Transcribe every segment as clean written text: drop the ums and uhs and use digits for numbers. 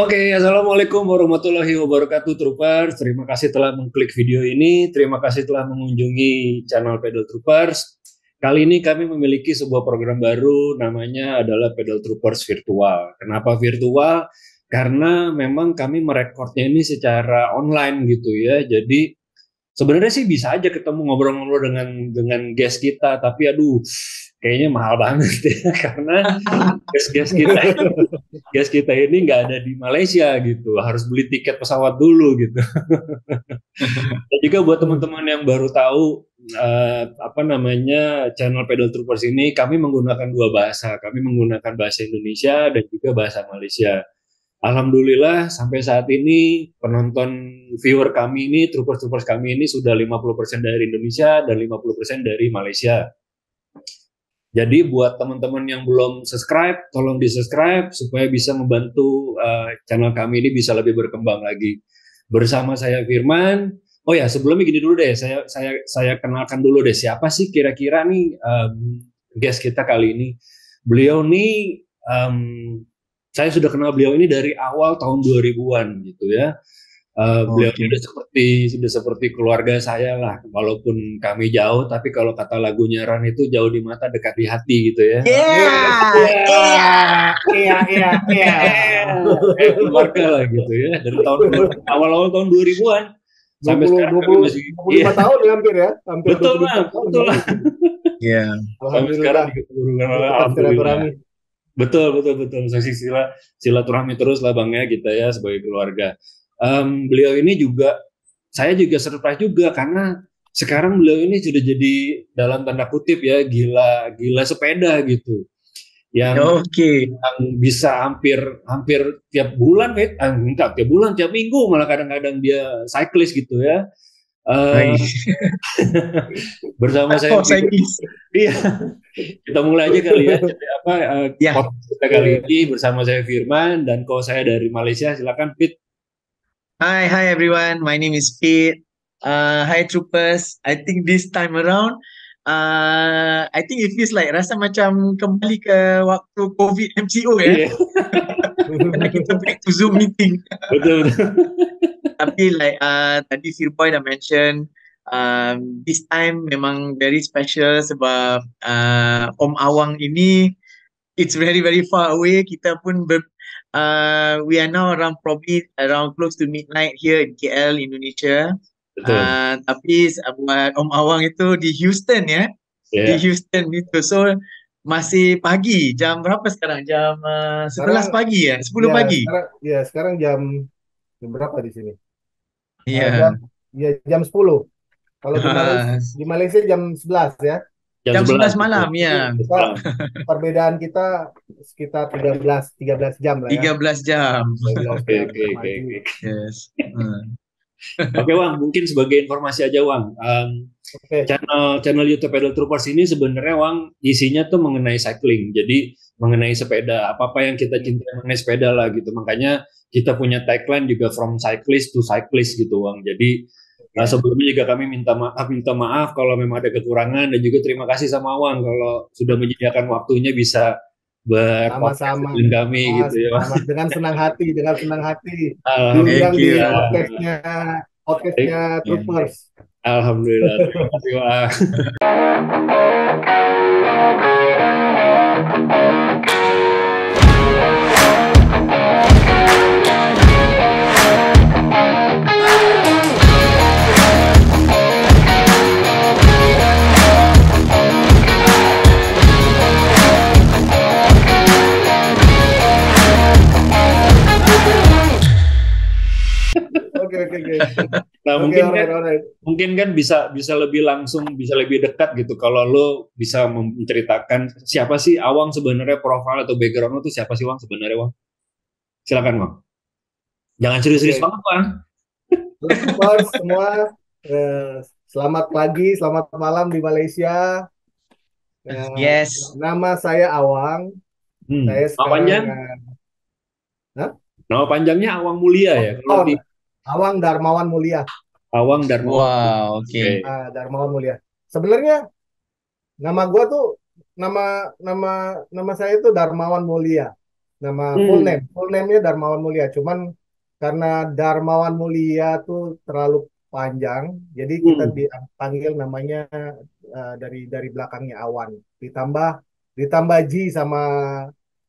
Oke, Assalamualaikum warahmatullahi wabarakatuh, Troopers. Terima kasih telah mengklik video ini. Terima kasih telah mengunjungi channel Pedal Troopers. Kali ini kami memiliki sebuah program baru, namanya adalah Pedal Troopers Virtual. Kenapa virtual? Karena memang kami merekodnya ini secara online gitu ya. Jadi sebenarnya sih bisa aja ketemu ngobrol-ngobrol dengan guest kita, tapi aduh, kayaknya mahal banget ya, karena guest kita ini nggak ada di Malaysia gitu, harus beli tiket pesawat dulu gitu. Dan juga buat teman-teman yang baru tahu apa namanya channel Pedal Troopers ini, kami menggunakan dua bahasa, kami menggunakan bahasa Indonesia dan juga bahasa Malaysia. Alhamdulillah sampai saat ini penonton viewer kami ini, troopers-troopers kami ini sudah 50% dari Indonesia dan 50% dari Malaysia. Jadi buat teman-teman yang belum subscribe, tolong di-subscribe supaya bisa membantu channel kami ini bisa lebih berkembang lagi. Bersama saya Firman. Oh ya, sebelumnya gini dulu deh, saya kenalkan dulu deh siapa sih kira-kira nih guest kita kali ini. Beliau nih saya sudah kenal beliau ini dari awal tahun 2000-an gitu ya. Beliau ini sudah seperti keluarga saya lah, walaupun kami jauh, tapi kalau kata lagunya Ran itu jauh di mata dekat di hati gitu ya. Keluarga lah gitu ya, dari awal-awal tahun 2000-an sampai 20, sekarang kami 20, masih 25 tahun ya hampir ya. Hampir betul 25 lah, tahun betul ya. lah. Iya. Sampai sekarang Alhamdulillah. juga Tetap alhamdulillah. silaturahmi. Betul, betul, betul. Silaturahmi terus lah Bang ya kita ya sebagai keluarga. Beliau ini juga, saya juga surprise juga karena sekarang beliau ini sudah jadi dalam tanda kutip ya gila sepeda gitu. Yang, Oke. yang bisa hampir hampir tiap bulan, enggak tiap bulan, tiap minggu malah kadang-kadang dia cyclist gitu ya. Eh, Hai. bersama saya Oh, saya bis. iya, kita mulai aja kali ya. Jadi apa Ya. podcast kita kali ini bersama saya Firman dan saya dari Malaysia. Silakan Fit. Hi everyone. My name is Pete. Hi troopers. I think this time around, I think it feels like rasa macam kembali ke waktu COVID MCO ya. Iya, Karena kita back to Zoom meeting. betul, betul. Tapi like tadi Firboy dah mention, this time memang very special sebab Om Awang ini it's very very far away. Kita pun we are now around probably around close to midnight here in KL Indonesia. Betul. Tapi buat Om Awang itu di Houston ya, di Ya, Houston itu. So masih pagi. Jam berapa sekarang? Jam 11 Sekarang pagi ya, 10 ya pagi. sekarang jam berapa di sini? Iya. Jam jam 10. Kalau di Malaysia jam 11 ya. jam Jam 11 11 betul. malam Jadi ya. kita perbedaan kita sekitar 13 jam lah ya. 13 jam. 13 Oke, jam oke, oke, maju. oke. Yes. Oke, Wang, mungkin sebagai informasi aja, Wang. Oke. Channel YouTube Pedal Troopers ini sebenarnya, Wang, isinya tuh mengenai cycling. Jadi mengenai sepeda, apa-apa yang kita cintai mengenai sepeda lah gitu. Makanya kita punya tagline juga from cyclist to cyclist gitu, Wang. Jadi sebelumnya juga kami minta maaf kalau memang ada kekurangan, dan juga terima kasih sama Wang kalau sudah menyediakan waktunya bisa berpodcast Sama-sama, dengan kami Mas. gitu ya, Wang. Dengan senang hati Thank diundang you. di podcastnya Troopers. Alhamdulillah. Terima kasih, Wang. Oke. Nah, Oke, alright. mungkin kan bisa bisa lebih langsung, bisa lebih dekat gitu kalau lo bisa menceritakan siapa sih Awang sebenarnya, profil atau background lo tuh siapa sih Wang sebenarnya, Wang? Silakan, Wang. Jangan serius-serius Oke. banget, Wang. Troopers semua, selamat pagi, selamat malam di Malaysia. Yes. Nama saya Awang. Saya Nama sekarang panjang? Nama panjangnya Awang Mulia ya. Kalau di Awang Darmawan Mulia. Awang Darmawan. Wow, oke. Oke. Darmawan Mulia. Sebenarnya nama gua tuh nama nama nama saya itu Darmawan Mulia. Nama Hmm. full name-nya Darmawan Mulia. Cuman karena Darmawan Mulia tuh terlalu panjang, jadi kita Hmm. dipanggil namanya dari belakangnya Awan. Ditambah ditambah Ji sama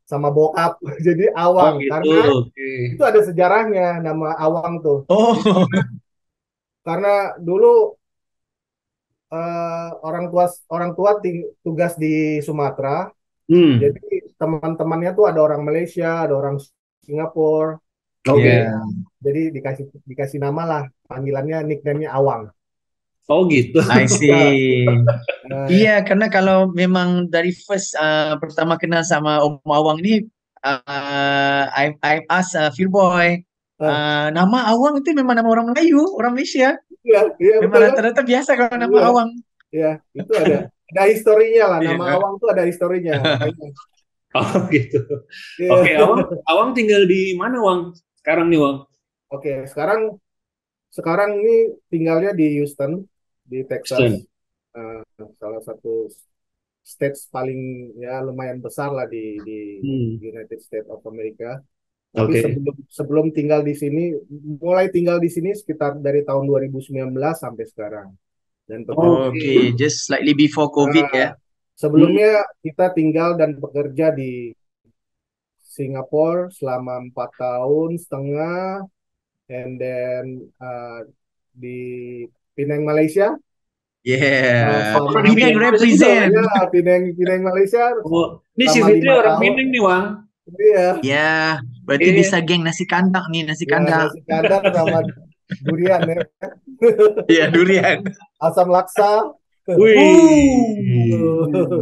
sama bokap, jadi Oh Awang. gitu. Karena Oke. itu ada sejarahnya nama Awang tuh. Jadi Oh, karena dulu orang tua tugas di Sumatera, Hmm. jadi teman-temannya tuh ada orang Malaysia, ada orang Singapura. Jadi Oke. ya, jadi dikasih dikasih nama lah, panggilannya nickname-nya Awang. Oh gitu. I Ya, see. eh, Iya, karena kalau memang dari first pertama kenal sama Om Awang ini, I ask Phil Boy, eh, nama Awang itu memang nama orang Melayu, orang Malaysia. iya, iya Memang betul kan? rata-rata biasa kalau nama Iya, Awang. iya, itu ada historinya lah. Nama Iya. Awang tuh ada historinya, makanya. Oh gitu. Oke, Iya. Awang tinggal di mana, Wang? Sekarang nih, Wang. Oke, sekarang sekarang ini tinggalnya di Houston, di Texas. Houston. Eh, Salah satu states paling ya lumayan besar lah di Hmm. United States of America. Tapi Oke. sebelum sebelum tinggal di sini, mulai tinggal di sini sekitar dari tahun 2019 sampai sekarang dan bekerja. Oke. Okay, just slightly before COVID Nah, ya. Hmm. sebelumnya kita tinggal dan bekerja di Singapura selama 4 tahun setengah, and then di Penang, Malaysia Yeah, selama Pernah di hampir Penang Malaysia juga, Wang? represent. ya Penang Malaysia Oh, ini si selama Fitri lima orang tahun. Minang nih, Wang. Iya, Ya, berarti Iya. bisa geng nasi kandang nih, nasi ya kandang. nasi kandar sama durian ya, Iya, durian. asam laksa. Wih. Uh.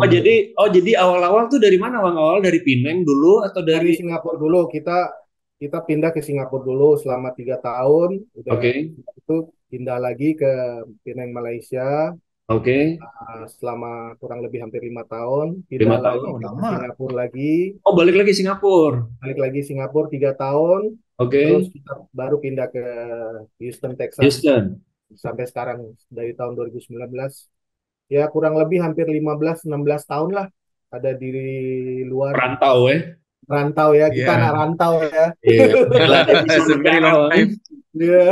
Oh jadi awal-awal tuh dari mana, Wang? Awal dari Pineng dulu atau Dari dari? Singapura dulu, kita kita pindah ke Singapura dulu selama 3 tahun, udah Oke. itu pindah lagi ke Penang, Malaysia Oke. selama kurang lebih hampir 5 tahun, pindah Lima lagi Oh, tahun. ke lama. Singapura lagi, Oh, balik lagi Singapura. balik lagi Singapura 3 tahun, terus Oke. kita baru pindah ke Houston, Texas Houston. sampai sekarang dari tahun 2019. Ya kurang lebih hampir 15-16 tahun lah ada di luar Perantau ya. rantau ya, kita anak Yeah. rantau ya. Iya. Tinggal ada di It's seluruh a very negara, long Wang. time. Iya.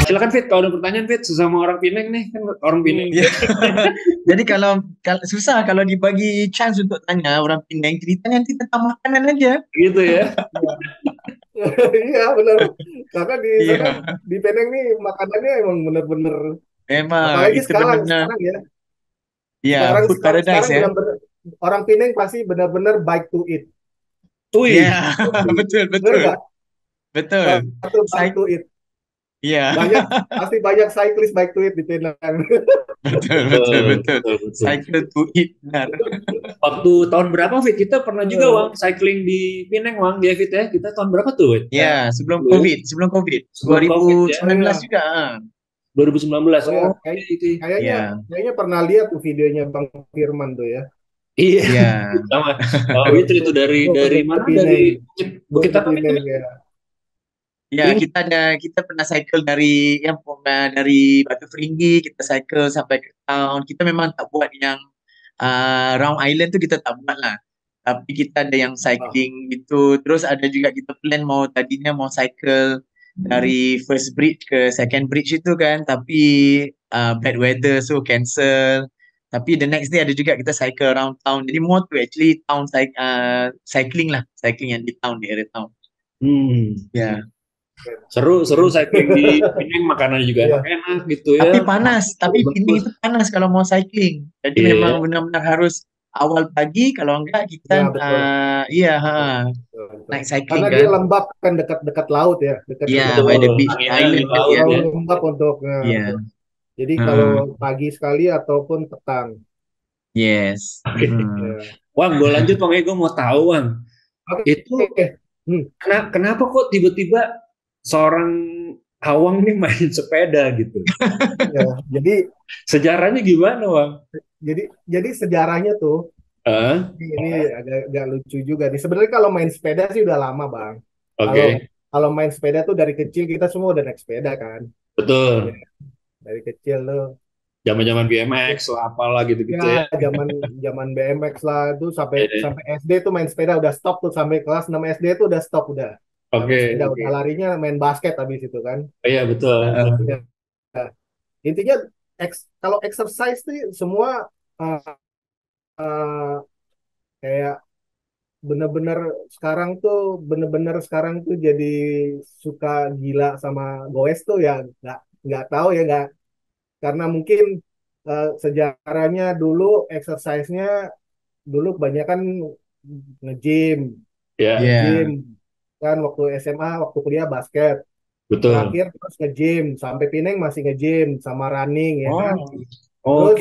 Silakan Fit, kalau ada pertanyaan Fit, sesama orang Pineng nih, kan orang Pineng. Ya. Jadi kalau susah kalau dibagi chance untuk tanya orang Penang, cerita nanti tentang makanan aja. Gitu ya. Iya benar, karena di sana Iya, di Penang nih makanannya emang bener-bener, memang apalagi itu sekarang benar-benar sekarang ya, ya sekarang food sekarang paradise sekarang ya. benar-benar orang Penang pasti benar-benar bike to eat. Wih. Ya, betul Bener betul nggak? betul. Satu bike Saya to eat. iya, Banyak, pasti banyak cyclist bike to eat di Penang. betul betul Betul, betul. betul, betul. Cycle to eat benar. Waktu tahun berapa Fit? Kita pernah juga Wang cycling di Pineng Wang, ya Fit ya. Kita tahun berapa tuh? Fit? Ya, Ya, sebelum dulu ya. COVID, sebelum COVID, Sebelum COVID ya. Oh 2019 ya, juga. 2019. oh ya, Oh, oke, oke. kayaknya Ya, kayaknya pernah lihat tuh videonya Bang Firman tuh ya. Iya, ya. sama. Oh, Witri itu Go dari to mana? Dari Penang, go Bukit to apa itu? Penang ya. Ya, kita pernah cycle dari yang dari Batu Feringgi, kita cycle sampai ke town. Kita memang tak buat yang round island tu kita tak buat lah. Tapi kita ada yang Ah, cycling gitu. Terus ada juga kita plan tadinya mau cycle dari first bridge ke second bridge itu kan. Tapi bad weather so cancel. Tapi the next day ada juga kita cycle around town. Jadi more to actually town cycling lah. Cycling yang di town, di area town. Hmm. Ya. Seru cycling di Pineng, makanannya juga iya, enak-enak gitu Tapi ya. panas, tapi Pinang Bagus. itu panas kalau mau cycling. Jadi Iya ya. memang benar-benar harus awal pagi, kalau enggak kita ya betul. iya Betul, betul, betul. naik cycling Karena dia kan. lembab kan, dekat-dekat laut ya, dekat-dekat Iya, by the Betul. beach Anginnya island angin kan laut dia. terlalu ya. lembab untuk, nah, betul. Iya. Jadi kalau Heeh. pagi sekali ataupun petang. Yes. Ya. Wang, gue lanjut Bang, gue mau tahu Bang. Oke. Itu Hmm. kenapa kok tiba-tiba seorang Awang nih main sepeda gitu. Ya, jadi Sejarahnya gimana, Wang? jadi sejarahnya tuh Ah, ini agak lucu juga nih. Sebenarnya kalau main sepeda sih udah lama, Bang. Kalau oke, kalau main sepeda tuh dari kecil kita semua udah naik sepeda kan. Ya, betul. dari kecil tuh. Zaman-zaman BMX lah, apalah Ya, gitu-gitu ya. zaman zaman BMX lah itu sampai Eh, sampai SD tuh main sepeda udah stop tuh sampai kelas 6 SD tuh udah stop udah. Nggak Oke, main sepeda oke. udah larinya main basket habis itu kan. Iya, betul, betul. Ya, intinya kalau exercise sih semua uh, uh, kayak bener-bener bener-bener sekarang tuh jadi suka gila sama goes tuh ya nggak tahu ya nggak karena mungkin sejarahnya dulu exercise-nya dulu kebanyakan nge-gym Ya, Yeah. nge-gym kan waktu SMA waktu kuliah basket betul. terakhir terus nge-gym sampai Pineng masih nge-gym sama running ya kan Oh,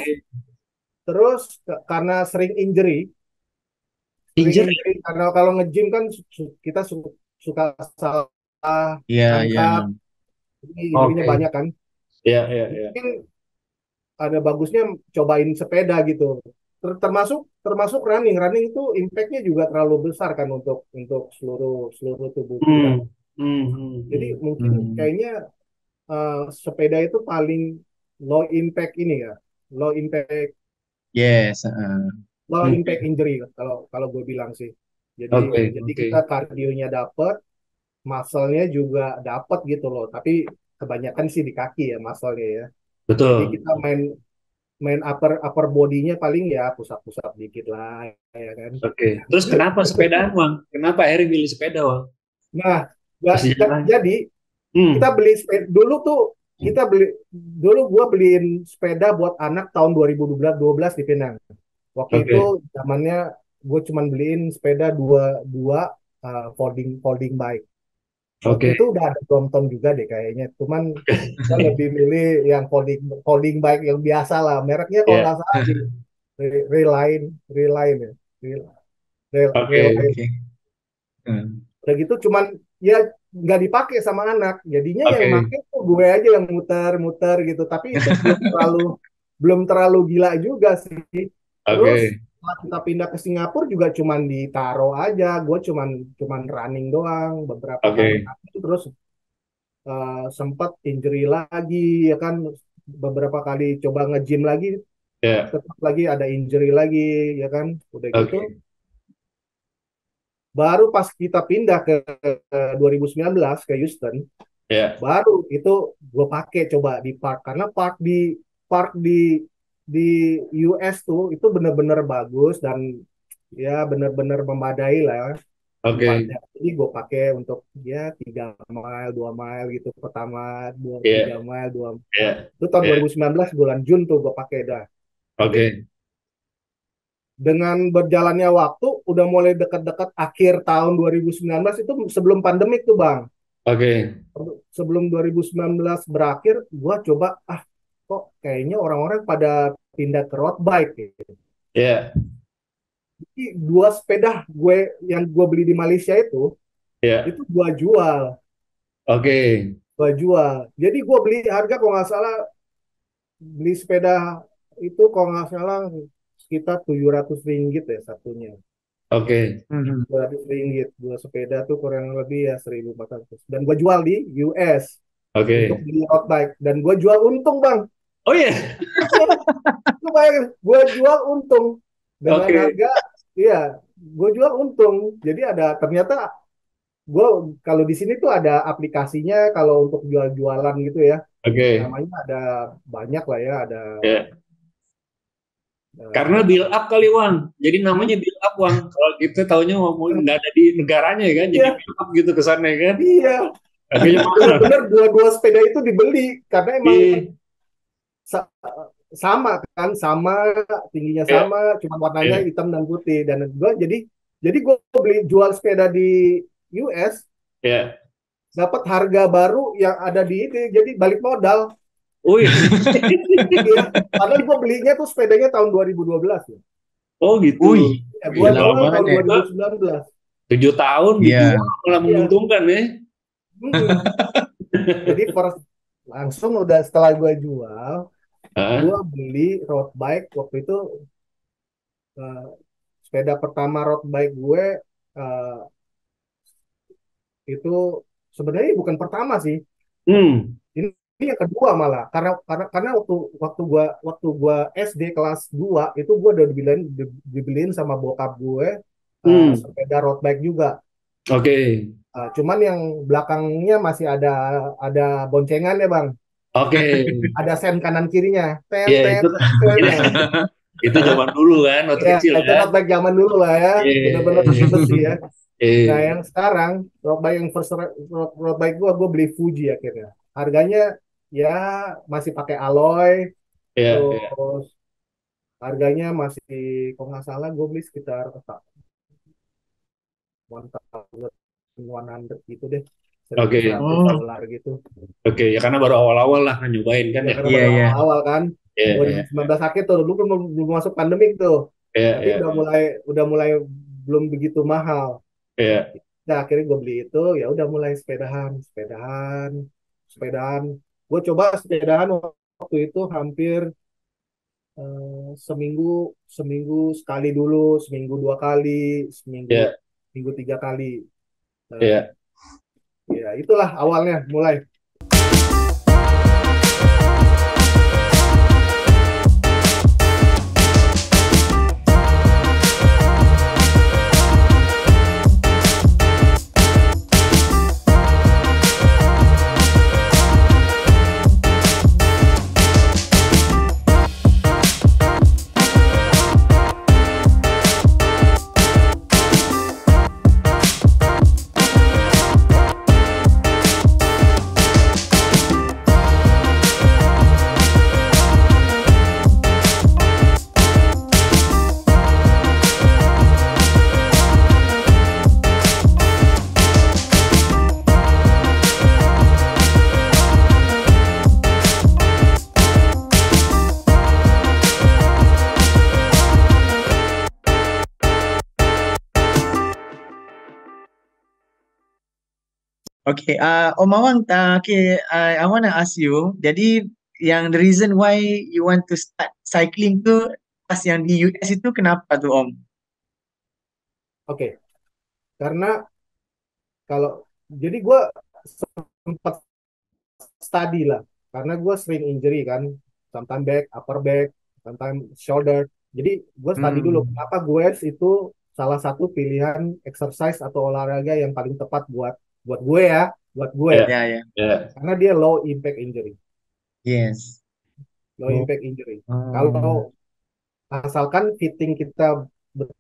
terus Oke. karena sering Injury. injury karena kalau nge-gym kan kita suka salah yeah, angkat yeah. ini injury-nya Oke. banyak kan Ya, ya, ya. mungkin ada bagusnya cobain sepeda gitu termasuk termasuk running itu impact-nya juga terlalu besar kan untuk seluruh seluruh tubuh kita Hmm. Hmm, hmm, jadi hmm. mungkin Hmm. kayaknya sepeda itu paling low impact ini ya low impact Yes. low impact Oke, injury kalau kalau gue bilang sih jadi oke, jadi oke. kita kardionya dapet muscle-nya juga dapet gitu loh tapi kebanyakan sih di kaki ya muscle-nya ya jadi Betul. kita main main upper upper body-nya paling ya pusat-pusat dikit lah ya kan Oke. Terus kenapa sepedaan, Wang? Kenapa akhirnya milih sepeda, Wang? nah Sejarah. jadi kita Hmm. beli sepeda dulu tuh kita beli dulu gua beliin sepeda buat anak tahun 2012 di Penang waktu itu Oke. zamannya gue cuman beliin sepeda dua dua folding folding bike. Waktu Oke. itu udah ada Brompton juga deh kayaknya. Cuman saya lebih milih yang folding folding bike yang biasa lah. Mereknya kalau Ya. nggak salah di Reline, Reline ya. Oke. Reline. Okay. Hmm. Udah gitu cuman ya nggak dipakai sama anak. Jadinya yang Oke. make tuh gue aja yang muter-muter gitu. Tapi itu belum terlalu gila juga sih. Terus Oke. setelah kita pindah ke Singapura juga cuman ditaro aja. Gue cuman cuman running doang beberapa tahun. Oke. Terus sempat injury lagi ya kan beberapa kali coba nge-gym lagi Ya. tetap lagi ada injury lagi ya kan udah gitu Oke. baru pas kita pindah ke 2019 ke Houston Ya. baru itu gue pakai coba di park karena park di US tuh itu bener-bener bagus dan ya bener-bener memadai lah Oke. tempatnya. Jadi gue pakai untuk ya 3 mile, 2 mile gitu pertama, dua tiga Ya. mile, dua. Ya. Itu tahun Ya. 2019 bulan Jun tuh gue pakai dah. Tapi Oke. dengan berjalannya waktu, udah mulai dekat-dekat akhir tahun 2019 itu sebelum pandemik tuh bang. Oke. Sebelum 2019 berakhir, gue coba kok kayaknya orang-orang pada pindah ke road bike gitu. Ya. Jadi dua sepeda yang gue beli di Malaysia itu Ya. gue jual. Oke. Jadi gue beli harga kalau nggak salah beli sepeda itu kalau nggak salah sekitar 700 ringgit ya satunya. Oke. Mhm. 700 ringgit. Dua sepeda tuh kurang lebih ya 1.400. Dan gue jual di US untuk Oke. beli road bike. Dan gue jual untung bang. Oh ya. Lu bayangin, gue jual untung dengan Oke. harga, iya, gue jual untung. Jadi ternyata gue kalau di sini tuh ada aplikasinya kalau untuk jual-jualan gitu ya. Oke. Namanya ada banyak lah ya, ada Ya. Karena eh, build up kali, Wang. Jadi hmm? namanya build up, Wang. Kalau kita taunya ngomong nggak ada di negaranya ya kan, jadi Iya, build up gitu ke sana ya kan. iya. Harganya mahal. Benar-benar dua-dua sepeda itu dibeli karena emang Iya. sa- sama kan, sama tingginya Ya. sama, cuma warnanya Ya. hitam dan putih. Dan jadi gue beli jual sepeda di US Ya. dapat harga baru yang ada di ini, jadi balik modal. Wih. Iya. Padahal gue belinya tuh sepedanya tahun 2012 ya. Oh gitu. Wih, Ya, gue gila jual tahun banget. 2019. 7 tahun Iya. dijual malah Iya, menguntungkan ya. Hmm. Jadi langsung udah setelah gue jual, gue Ah, beli road bike waktu itu. eh, Sepeda pertama road bike gue eh, itu sebenarnya bukan pertama sih. hmm, Ini yang kedua malah, karena waktu gua SD kelas 2 itu gua udah dibeliin sama bokap gue hmm, sepeda road bike juga. oke, Cuman yang belakangnya masih ada boncengan ya bang, oke, ada sen kanan kirinya, tet ya tet itu, tet, tet. ya, itu zaman dulu kan, waktu Ya kecil itu kan, road bike zaman dulu lah ya, bener-bener besi-besi eh, ya. Nah eh, yang sekarang road bike yang first road bike gua beli Fuji akhirnya. Harganya ya masih pakai alloy. ya, ya, Terus harganya masih, kalau nggak salah gue beli sekitar 1,100 gitu deh, seribu oke, seratus Oh, dolar gitu. oke, ya karena baru awal-awal lah kan nyobain kan Ya ya, karena iya baru iya. awal-awal kan, ya, ya, 2019 akhir tuh, dulu belum masuk pandemik tuh. ya, Tapi ya, udah mulai belum begitu mahal. ya, Nah, akhirnya gue beli itu, ya udah mulai sepedahan, sepedahan, sepedahan. Gue coba sepedahan waktu itu hampir seminggu seminggu sekali dulu, seminggu 2 kali, seminggu ya, minggu 3 kali. Nah, ya. ya itulah awalnya mulai. Okay, Om Awang, okay, I want to ask you, jadi yang the reason why you want to start cycling tu pas yang di US itu kenapa tuh Om? Oke, karena kalau jadi gue sempat study lah, karena gue sering injury kan, sometimes back, upper back, sometimes shoulder. Jadi gue study dulu Hmm, kenapa gue itu salah satu pilihan exercise atau olahraga yang paling tepat buat buat gue ya, buat gue. Ya, ya ya, ya, Karena dia low impact injury, yes. low Oh, impact injury. oh. Kalau asalkan fitting kita betul,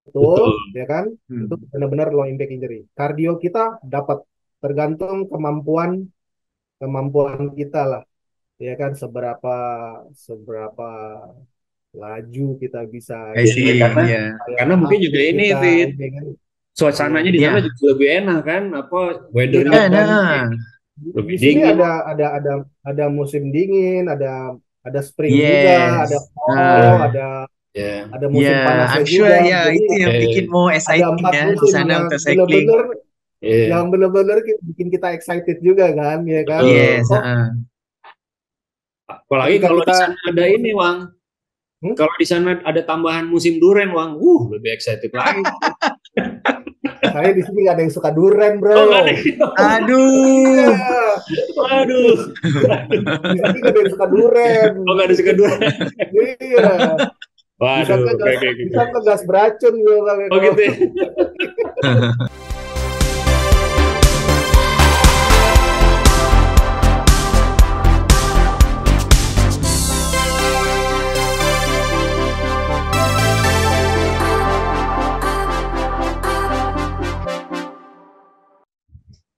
betul. ya kan, itu Hmm. benar-benar low impact injury. Kardio kita dapat tergantung kemampuan kemampuan kita lah, ya kan, seberapa seberapa laju kita bisa I Ya, jalan, see, karena yeah. kayak karena mungkin juga upbeat ini, kita, Fit, ya kan. Iya. suasananya di sana Ya, juga lebih enak kan, apa Iya, weathernya kan, dan lebih di sini dingin. ada musim dingin, ada spring juga, ada yes. fall, Ya, ada musim Yeah, panasnya I'm sure, juga. ya, Jadi itu yang bikin eh, more ada exciting empat ya di musim sana yang untuk cycling. benar-benar eh, bikin kita excited juga kan, ya kan. betul. Yes, Oh, Apalagi ketika kalau kita di sana ada ini, musim, Wang. hmm? Kalau di sana ada tambahan musim duren, Wang. Lebih excited lagi. Saya di sini nggak ada yang suka durian, Oh, nggak ada bro. gitu. Iya, Aduh. Aduh. di sini nggak ada yang suka durian. Oh, nggak ada suka duren. Iya, Waduh, oke, oke, oke. disangka gas beracun gue kali Oh kalau. gitu ya.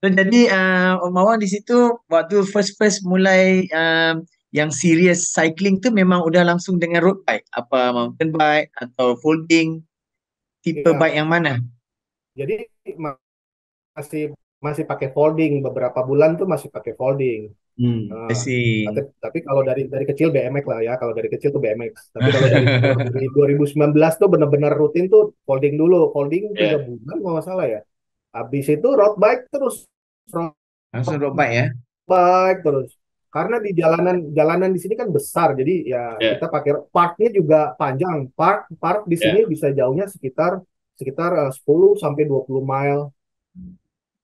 So, jadi Om Mawang di situ waktu first mulai yang serious cycling tu memang udah langsung dengan road bike, apa mountain bike atau folding, tipe Iya, bike yang mana? jadi masih masih pakai folding, beberapa bulan tuh masih pakai folding. Hmm. Nah, I see. tapi kalau dari kecil BMX lah ya, kalau dari kecil tuh BMX. Tapi kalau dari 2019 tuh benar-benar rutin tuh folding dulu, folding tiga Ya. bulan kalau nggak salah ya. Habis itu road bike terus, road Langsung road bike ya. bike terus. Karena di jalanan di sini kan besar, jadi ya Ya, kita pakai parknya juga panjang. Park park di sini ya. bisa jauhnya sekitar sekitar 10 sampai 20 mile.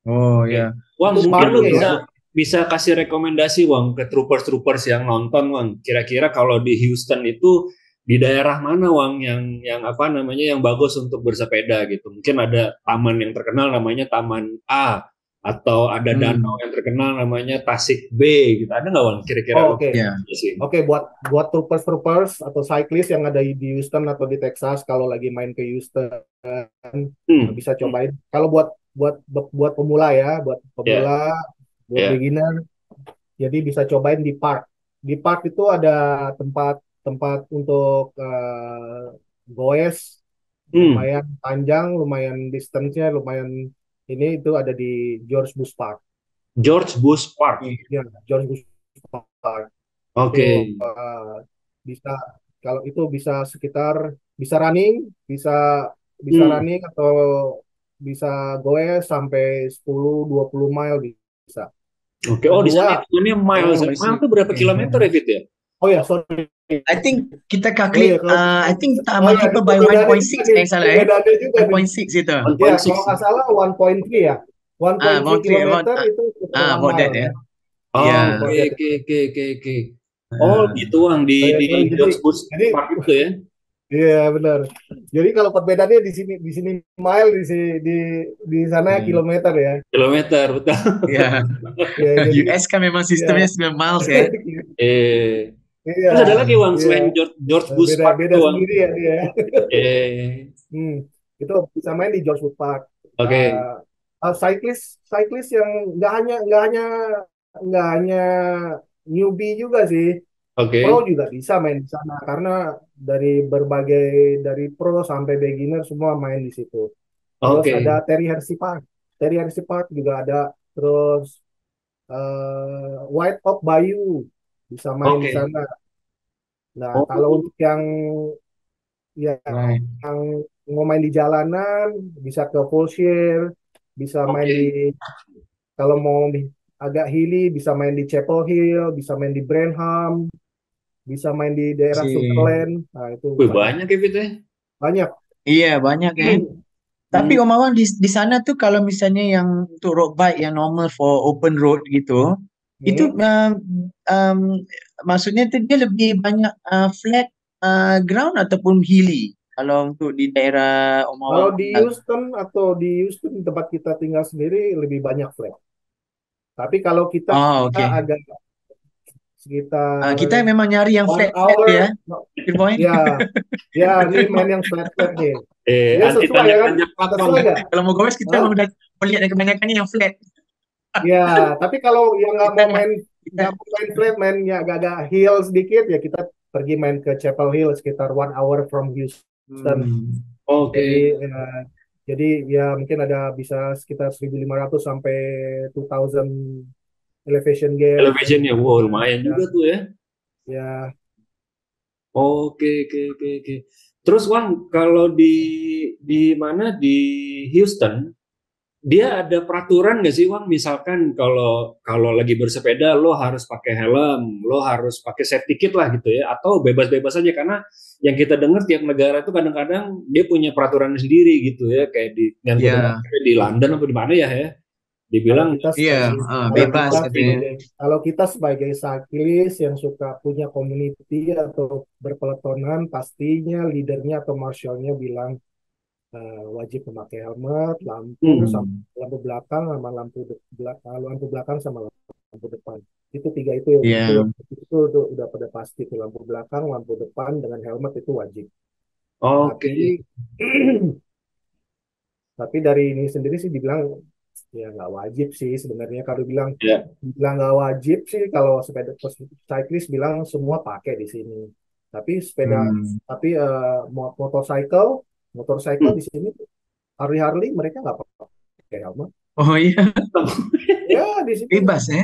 Oh Oke. ya. Wang, Itu mungkin lu parknya ya. bisa kasih rekomendasi Wang ke troopers-troopers yang nonton Wang. Kira-kira kalau di Houston itu di daerah mana Wang yang apa namanya yang bagus untuk bersepeda gitu. Mungkin ada taman yang terkenal namanya Taman A atau ada danau Hmm. yang terkenal namanya Tasik B gitu. Ada nggak Wang? Kira-kira Oh, lu oke. Ya. sih? Oke, buat troopers atau cyclist yang ada di Houston atau di Texas, kalau lagi main ke Houston Hmm. bisa Hmm. cobain. Kalau buat buat buat pemula ya, buat Ya, pemula, buat ya. beginner, jadi bisa cobain di park. Di park itu ada tempat tempat untuk goes Hmm. lumayan panjang, lumayan distance-nya, lumayan ini itu ada di George Bush Park. George Bush Park. Ya, George Bush Park. Itu Oke. bisa kalau itu bisa sekitar bisa running, bisa bisa Hmm. running atau bisa goes sampai 10-20 mile bisa. Oke. Oh, di Kedua, sana hitungannya miles. Oh, I Mile see. itu berapa Okay. kilometer ya, Fit ya? oh ya sorry. I think kita Oh ya calculate, kalau I think oh ya multiple ini by perbedaannya juga 1.6 nih, yang salah perbedaannya juga nih. 1.6 itu. Ya, kalau 1.6. nggak salah 1.3 ya. 1.3 About three, kilometer itu sekitar 1 about that mile ya. ya. Oh, Ya. About oke, that. oke, oke, oke, oke. Oh, Uh, gitu Bang di Oh ya, di sorry. Jadi George Bush jadi Park itu ya. iya benar. Jadi kalau perbedaannya di sini mile di sana ya. kilometer ya. Kilometer, betul. Ya. Ya jadi US kan memang ya sistemnya 9 miles ya. Eh, iya terus ada lagi Bang iya selain George, George Bush beda Park beda itu Bang. sendiri ya dia. Eh, Hmm, itu bisa main di George Wood Park. oke, Cyclist yang nggak hanya newbie juga sih, pro oke, juga bisa main di sana karena dari pro sampai beginner semua main di situ. Terus ada oke, Terry Hersey Park juga ada. Terus White Oak Bayou bisa main di oke. sana. Nah, kalau Oh, untuk yang Right. mau main di jalanan bisa ke Fulshire, bisa main oke. kalau mau agak hilly bisa main di Chapel Hill, bisa main di Brenham, bisa main di daerah Si. Sutherland. Nah, itu Wih, banyak banyak ya Fit ya. banyak. Iya, banyak ya. Tapi Hmm, Om Awang di sana tuh kalau misalnya yang untuk road bike yang normal for open road gitu, itu Hmm. um, maksudnya tuh dia lebih banyak flat ground ataupun hilly kalau untuk di daerah Om Awang Kalau tinggal. Di Houston tempat kita tinggal sendiri lebih banyak flat. Tapi kalau kita Oh, oke. agak sekitar Kita memang nyari yang one flat-flat tuh ya, hour, no, Firboy. ya, ya, ini main yang flat-flat nih. Ya anti sesuai ya kan? tanjak-tanjak plat Bang. Sesuai nggak? Kalau mau goes kita Hah? memang udah melihat yang kebanyakannya yang flat. Ya, tapi kalau yang Kita nggak kita nggak mau main flat, mainnya agak-agak hill sedikit, ya kita pergi main ke Chapel Hill sekitar 1 hour from Houston. hmm, Oke. Jadi, eh, jadi ya mungkin ada bisa sekitar 1.500 sampai 2.000 elevation gap. Elevationnya, wow lumayan Ya, juga tuh ya. ya, Oke, oke, oke, oke. Terus Bang, kalau di mana di Houston, dia ada peraturan nggak sih Bang? Misalkan kalau kalau lagi bersepeda lo harus pakai helm, lo harus pakai safety kit lah gitu ya, atau bebas-bebas aja karena yang kita dengar tiap negara itu kadang-kadang dia punya peraturan sendiri gitu ya, kayak yang gue dengar ya, di London apa di mana ya, kalau dibilang kita iya, sebagai kalau ada bebas kita katanya. posting. sebagai kalau kita sebagai cyclist yang suka punya community atau berpeletonan, pastinya leadernya atau marshalnya bilang wajib memakai helmet, Hmm. lampu belakang sama lampu belakang sama lampu depan. Itu tiga Iya. itu udah pada pasti tuh lampu belakang, lampu depan dengan helmet itu wajib. Oke, Tapi tapi dari ini sendiri sih dibilang ya nggak wajib sih sebenarnya. Kalau ya. bilang nggak wajib sih, kalau sepeda cyclist bilang semua pakai di sini. Tapi Hmm. motorcycle motorcycle Hmm. di sini Harley Harley mereka nggak pakai helmet. Oh iya, Ya di sini bebas ya.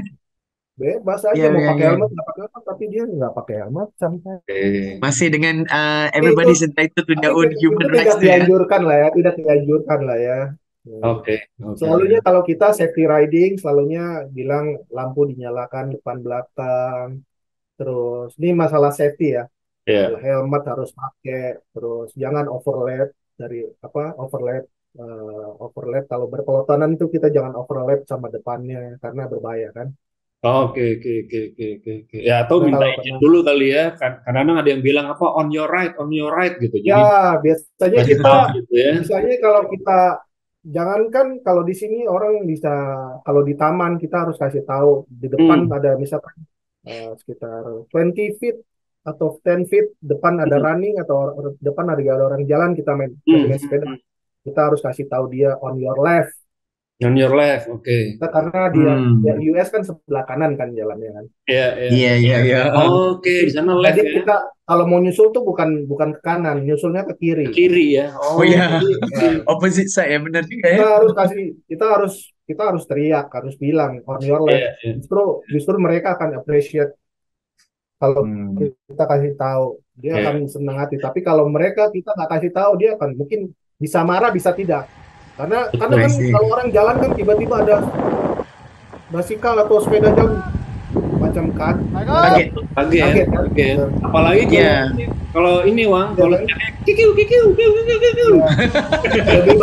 bebas aja Iya, mau iya, pakai iya. helmet nggak pakai helmet, tapi dia nggak pakai helmet sampai. Masih dengan Itu everybody's entitled to tapi their own itu human rights tidak tuh ya. dianjurkan lah ya, tidak dianjurkan lah ya. Oke, oke. Selalunya kalau kita safety riding, selalunya bilang lampu dinyalakan depan belakang. Terus ini masalah safety ya. Ya. Helmet harus pakai. Terus jangan overlap dari apa overlap overlap kalau berpelotonan itu kita jangan overlap sama depannya karena berbahaya kan. Oke, oke, oke, oke, oke, oke. Ya, atau Nah, minta kalau izin kena dulu kali ya. Kadang-kadang ada yang bilang apa on your right gitu. ya Jadi biasanya kasih kita tahu gitu ya. misalnya kalau kita jangankan kalau di sini orang bisa kalau di taman kita harus kasih tahu di depan Hmm, ada misalkan sekitar 20 feet atau 10 feet depan ada hmm, running atau depan ada orang jalan kita main hmm, dengan sepeda hmm. kita harus kasih tahu dia on your left. On your left, oke. Kita karena dia ya Hmm. US kan sebelah kanan kan jalannya kan. Ya, ya. Iya, iya, iya. Oke, Jadi di sana jadi left ya. kita kalau mau nyusul tuh bukan ke kanan, nyusulnya ke kiri. Ke kiri ya. Oh Oh, ya, Jadi oke. opposite side ya, benar juga ya. kita harus kasih kita harus teriak, harus bilang on your left. Ya, ya. Justru justru mereka akan appreciate kalau Hmm. kita kasih tahu, dia akan Ya. senang hati. Tapi kalau mereka kita nggak kasih tahu, dia akan mungkin bisa marah, bisa tidak. Karena Betul. I kan see. kalau orang jalan kan tiba-tiba ada basikal atau sepeda jauh macam macam Kaget. Kaget, kaget kan. kaget. Apalagi kalau Iya. kalau ini Wang, Ya kalau kan? kikiu kikiu kikiu kikiu kikiu. Ya, lebih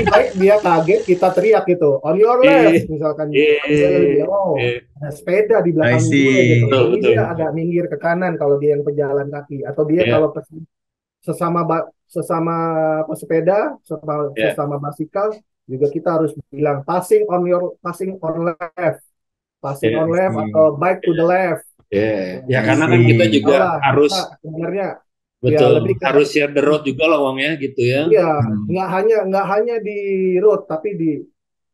baik dia kaget kita teriak gitu on your left Eh, misalkan dia lebih eh, oh eh. ada sepeda di I belakang gue gitu see. Betul, jadi betul. dia agak minggir ke kanan kalau dia yang pejalan kaki atau dia Ya, kalau sesama sesama pesepeda sesama, ya, sesama basikal juga kita harus bilang passing on left passing ya, on I left see. atau bike to the left. ya. Ya, I karena kan kita see. juga Tahu lah harus kita sebenarnya ya betul, lebih ke harus share the road juga lah Wang ya, gitu ya. iya Hmm. nggak hanya di road tapi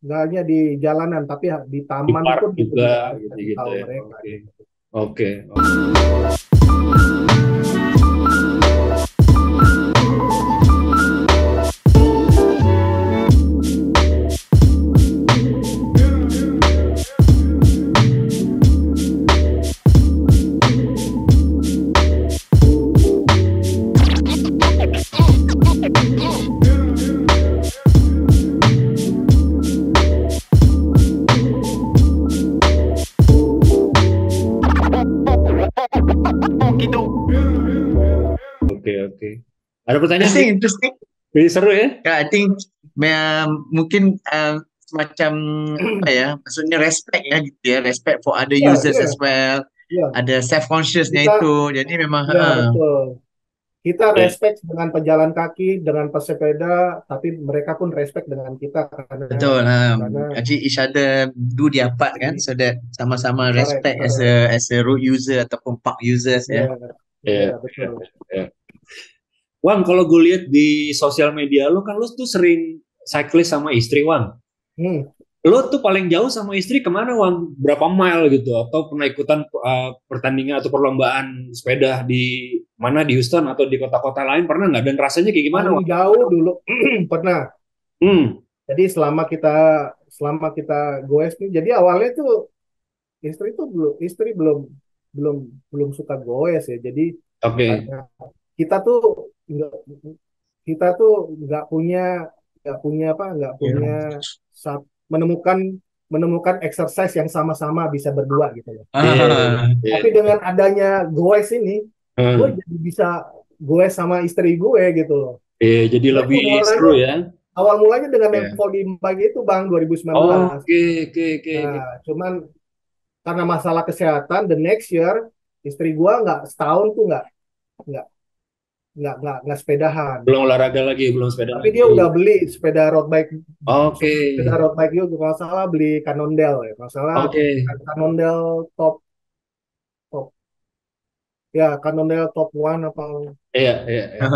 nggak hanya di jalanan tapi di Di taman park pun kita juga, juga harus kasih gitu-gitu tahu ya. mereka Oke, gitu. oke. Oke, oke. Ada pertanyaan? Interesting, interesting. Jadi seru ya? I think mungkin semacam apa ya, maksudnya respect ya gitu ya, respect for other Iya, users iya, as well. iya. Ada self consciousnya Kita, itu. Jadi memang ya betul. Kita Ya, respect dengan pejalan kaki, dengan pesepeda, tapi mereka pun respect dengan kita betul. karena Actually each other do their part kan, so that sama-sama correct, respect correct. as a road user ataupun park users Ya, ya. ya ya, betul. ya. Wang, kalau gue lihat di sosial media lo kan lo tuh sering cyclist sama istri Wang. Hmm. Lo tuh paling jauh sama istri kemana Wang? Berapa mile gitu? Atau pernah ikutan pertandingan atau perlombaan sepeda di mana di Houston atau di kota-kota lain pernah nggak? Dan rasanya kayak gimana Paling Wang? jauh dulu pernah. Hmm, Jadi selama kita goes nih, jadi awalnya tuh istri belum belum belum suka goes ya. Jadi oke. karena kita tuh nggak kita tuh nggak punya menemukan menemukan exercise yang sama-sama bisa berdua gitu loh. Iya, iya, Tapi dengan adanya goes ini, gue Hmm. jadi bisa goes sama istri gue gitu loh. Iya, jadi Sebenarnya lebih seru ya. awal mulanya dengan Ya. level di bike itu Bang 2019. Oke, oke, oke. Nah, cuman karena masalah kesehatan, the next year istri gua nggak setahun tuh nggak nggak sepedahan. Belum olahraga lagi, belum sepeda Tapi lagi. dia udah beli Oke, sepeda road bike juga kalau nggak salah beli Cannondale ya, kalau nggak salah oke. Cannondale top top ya Cannondale top one apa Iya, iya, iya.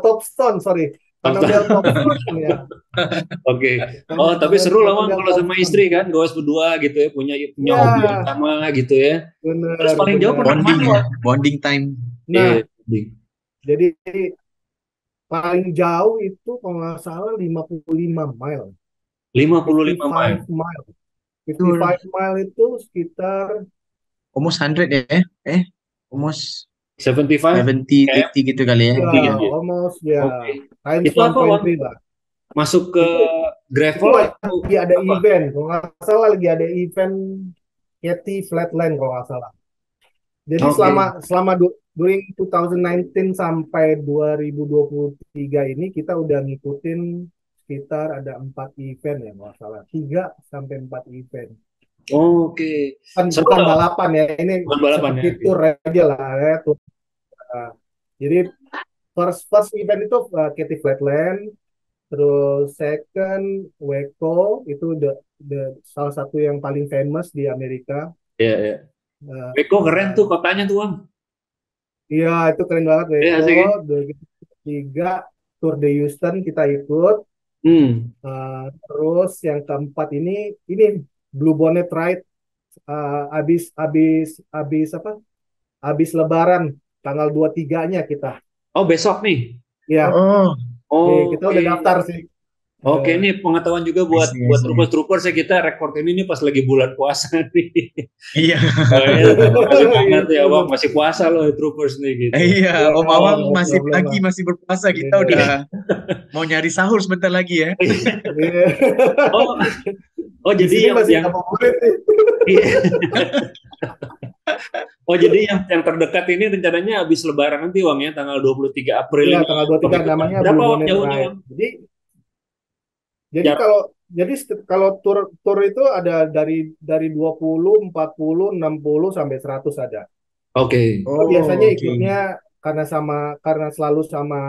Topstone sorry Cannondale Topstone ya. Oke. Oh, tapi Cannondale seru lah Bang kalau sama Topstone. istri kan, goes berdua gitu ya, punya hobi yang Ya, sama gitu ya. Terus bener paling jauh bener. pernah Bonding kemana ya, Bang? bonding time. Nah, Iya, jadi paling jauh itu kalau nggak salah 55 mile. 55 mile. 55 mile. Itu 55 mile itu sekitar almost 100 ya, almost 75 70, km. 80 gitu kali ya. ya Iya, iya. almost ya Oke. times Itu apa Bang? 1.3 lah. Masuk ke Itu gravel atau lagi ada apa? event, kalau nggak salah lagi ada event Katy Flatland kalau nggak salah. Jadi Oke. during 2019 sampai 2023 ini kita udah ngikutin sekitar ada 4 event ya kalau nggak salah, 3 sampai 4 event. Oke. Seru Bukan lah. balapan ya, ini Bukan balapan ya. seperti Oke. tour aja lah ya. Tour. Nah, jadi first event itu Katy Flatland, terus second Waco itu salah satu yang paling famous di Amerika. Iya, iya. Eh, Beko keren tuh eh, kotanya tuh, Bang. Iya, itu keren banget Iya, Waco. asik ya. Ketiga, Tour de Houston kita ikut. Hmm. Terus yang keempat ini Blue Bonnet Ride. Habis habis habis apa? Habis Lebaran tanggal 23-nya kita. Oh, besok nih. Ya, Oh, kita udah Oke. daftar sih. Oke, Eh, ini pengetahuan juga I buat see, I buat see. troopers-troopers ya, kita record ini nih pas lagi bulan puasa nih. Iya. Oh ya, masih Iya, banget ya, betul. Bang. Masih puasa loh troopers nih gitu. Iya, Ya, Om Awang no masih problem pagi, lah. masih berpuasa. Kita Iya. udah mau nyari sahur sebentar lagi ya. Iya. Oh, oh Di jadi sini yang masih yang ngabuburit nih. oh jadi yang terdekat ini rencananya habis Lebaran nanti, Bang, ya, tanggal 23 April Iya, ini. tanggal Bang, 23 ikutan. namanya Berapa, Blue Bang, Bonnet jauhnya, Ride. Bang? Jadi Jarak. kalau kalau tur itu ada dari 20, 40, 60 sampai 100 ada. Oke. Gue biasanya Oh, oke. ikutnya karena selalu sama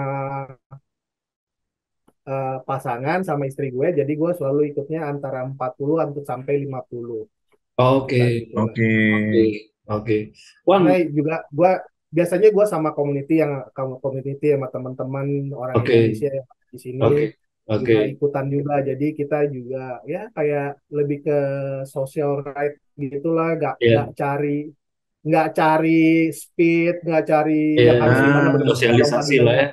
pasangan sama istri gue, jadi gue selalu ikutnya antara 40 untuk sampai 50. Oke. Kayak gitu lah. Oke. Oke. Oke. Karena Bang, juga biasanya gue sama community sama teman-teman orang oke. Indonesia yang di sini Oke. juga Oke. ikutan juga. Jadi kita juga ya kayak lebih ke social right gitulah, Ya. nggak cari speed, nggak cari Ya, yang harus gimana, Ah, benar-benar sosialisasi lah lomba-lomba. ya.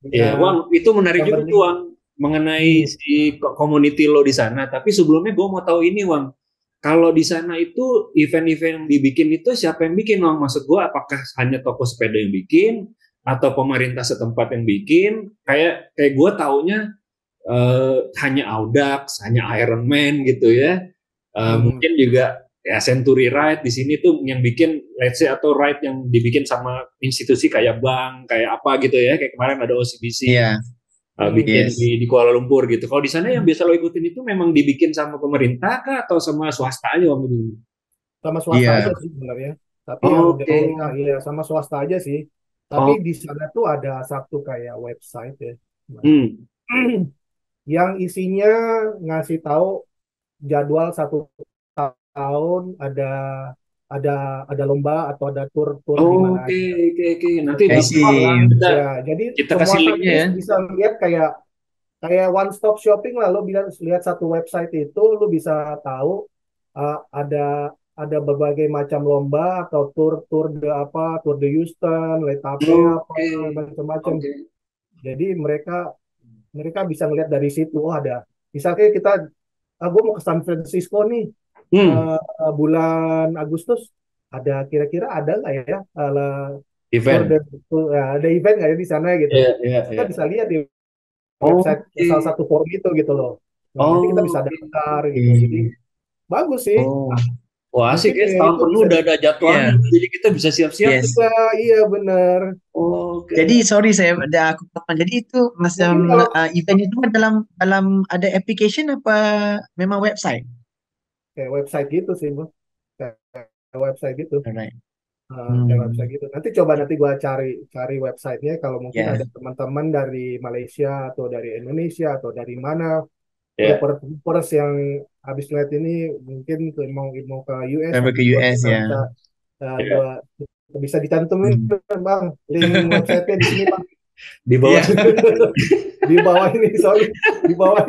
Ya, Ya, Wang, itu menarik yang juga tuh, penting. Wang, mengenai Hmm, si community lo di sana. Tapi sebelumnya gue mau tahu ini, Wang. Kalau di sana itu event-event yang dibikin itu siapa yang bikin, Wang? Maksud gue, apakah hanya toko sepeda yang bikin atau pemerintah setempat yang bikin? Kayak gue taunya hanya Audax, hanya Iron Man gitu ya. hmm, Mungkin juga ya Century Ride di sini tuh yang bikin, let's say, atau ride yang dibikin sama institusi kayak bank, kayak apa gitu ya, kayak kemarin ada OCBC iya, hmm. bikin yes. di Kuala Lumpur gitu. Kalau di sana yang biasa lo ikutin itu memang dibikin sama pemerintah kah atau sama swasta aja, Om? Sama swasta aja Iya. sih sebenarnya. Tapi yang di Oke. Amerika ya sama swasta aja sih. Tapi Oh. di sana tuh ada satu kayak website ya, Hmm. yang isinya ngasih tahu jadwal satu tahun ada ada lomba atau ada tur-tur di mana Oke, aja. oke, oke. Nanti I bagus Semua lah. see. Kita ya, jadi kita semua kasih linknya turis ya. bisa lihat kayak kayak one stop shopping lah. Lo bisa lihat satu website itu, lo bisa tahu ada berbagai macam lomba atau tur de Houston, Letape apa Oke, macam-macam. oke. Jadi mereka mereka bisa ngelihat dari situ. Oh, ada misalnya kita gue mau ke San Francisco nih Hmm. bulan Agustus, kira-kira ada nggak ya tour Event. de ada event nggak ya di sana gitu. Iya, iya, Kita iya. bisa lihat di website Oke. salah satu forum itu gitu loh. Nah, nanti kita bisa Oke. daftar gitu. Jadi Oke. bagus sih. Oh. Wah, asik Mungkin ya, ya setahun itu penuh bisa udah ada jadwalnya, Iya, jadi kita bisa siap-siap tuh. yes. iya benar. Oke. Jadi sorry aku potong. Jadi itu Mungkin macam kalau event itu dalam dalam ada application apa memang website? kayak website gitu sih, Bu. Kayak website gitu. Alright. Kayak website Hmm. gitu. Nanti coba nanti gua cari cari websitenya. Kalau mungkin Ya. ada teman-teman dari Malaysia atau dari Indonesia atau dari mana Ya. troopers yang habis lihat ini mungkin mau ke US, Travel nanti ke gua US kita ya. bisa Ya. gua bisa dicantumin Hmm. Bang link websitenya di sini Bang. Di bawah. Iya. Di bawah ini sorry, di bawah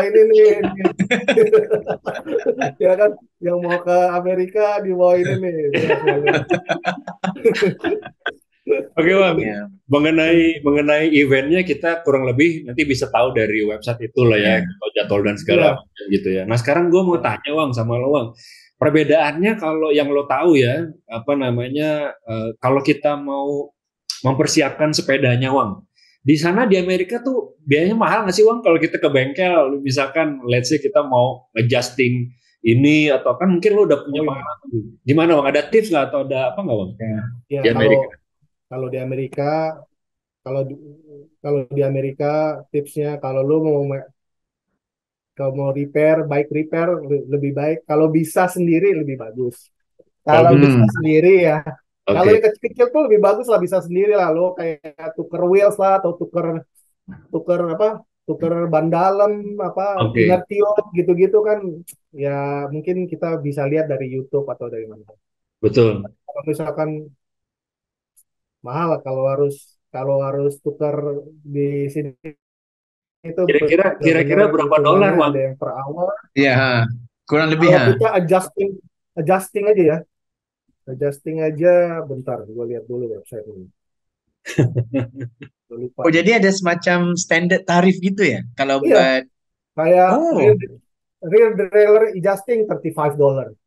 ini nih. Ya kan, yang mau ke Amerika di bawah ini nih. Oke, Bang. Iya. Mengenai eventnya kita kurang lebih nanti bisa tahu dari website itu lah ya, Iya. atau jadwal dan segala Iya. macam gitu ya. Nah, sekarang gue mau tanya, Bang, sama lo, Bang. Perbedaannya kalau yang lo tahu ya, apa namanya, kalau kita mau mempersiapkan sepedanya, Bang. Di sana di Amerika tuh biayanya mahal nggak sih Bang kalau kita ke bengkel, misalkan let's say kita mau adjusting ini atau kan mungkin lo udah punya Oh ya, pengalaman. Gimana Bang? Ada tips nggak atau ada apa nggak Bang Ya. ya di kalau Amerika? kalau di Amerika, kalau di, kalau di Amerika tipsnya kalau mau repair, baik repair lebih baik. Kalau bisa sendiri lebih bagus. Kalau Kalau bisa, bisa Hmm. sendiri ya. Kalau oke. yang kecil-kecil tuh lebih bagus lah bisa sendiri lah. Lo kayak tuker wheels lah atau tuker tuker apa? Tuker ban dalam apa inner Oke, tube gitu-gitu kan ya mungkin kita bisa lihat dari YouTube atau dari mana. betul. Kalau misalkan mahal kalau harus tuker di sini itu Kira-kira benar-benar berapa dolar hitungannya Bang? ada yang per hour. Ya, kurang lebih Kalau ha. kita adjusting aja ya. Adjusting aja bentar, gue lihat dulu website ini. Gue lupa Oh, nih. jadi ada semacam standar tarif gitu ya? Kalau Iya, buat kayak oh, rear derailleur adjusting $35.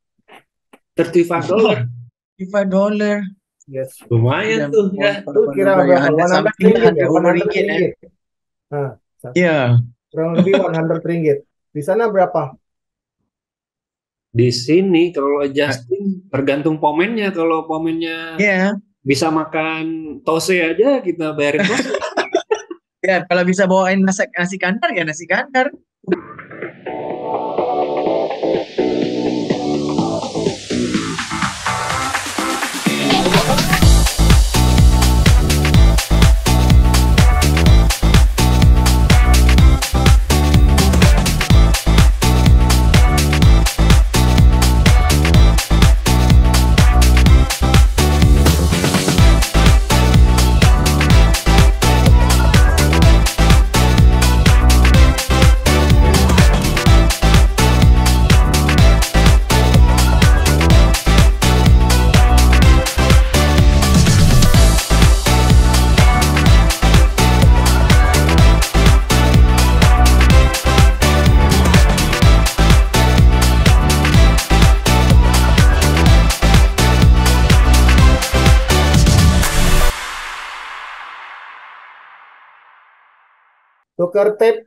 $35. $5. Yes. Lumayan Dan tuh ya. Itu kira ya berapa? 100 100 something, ringgit ya? 100 over 100 ringgit eh. ringgit. Nah, Ya, kurang lebih 100 ringgit. Di sana berapa? Di sini kalau adjusting tergantung pomennya. Kalau pomennya ya, bisa makan tose aja kita bayarin tose. ya. Kalau bisa bawain nasi, nasi kandar ya nasi kandar. Tukar tape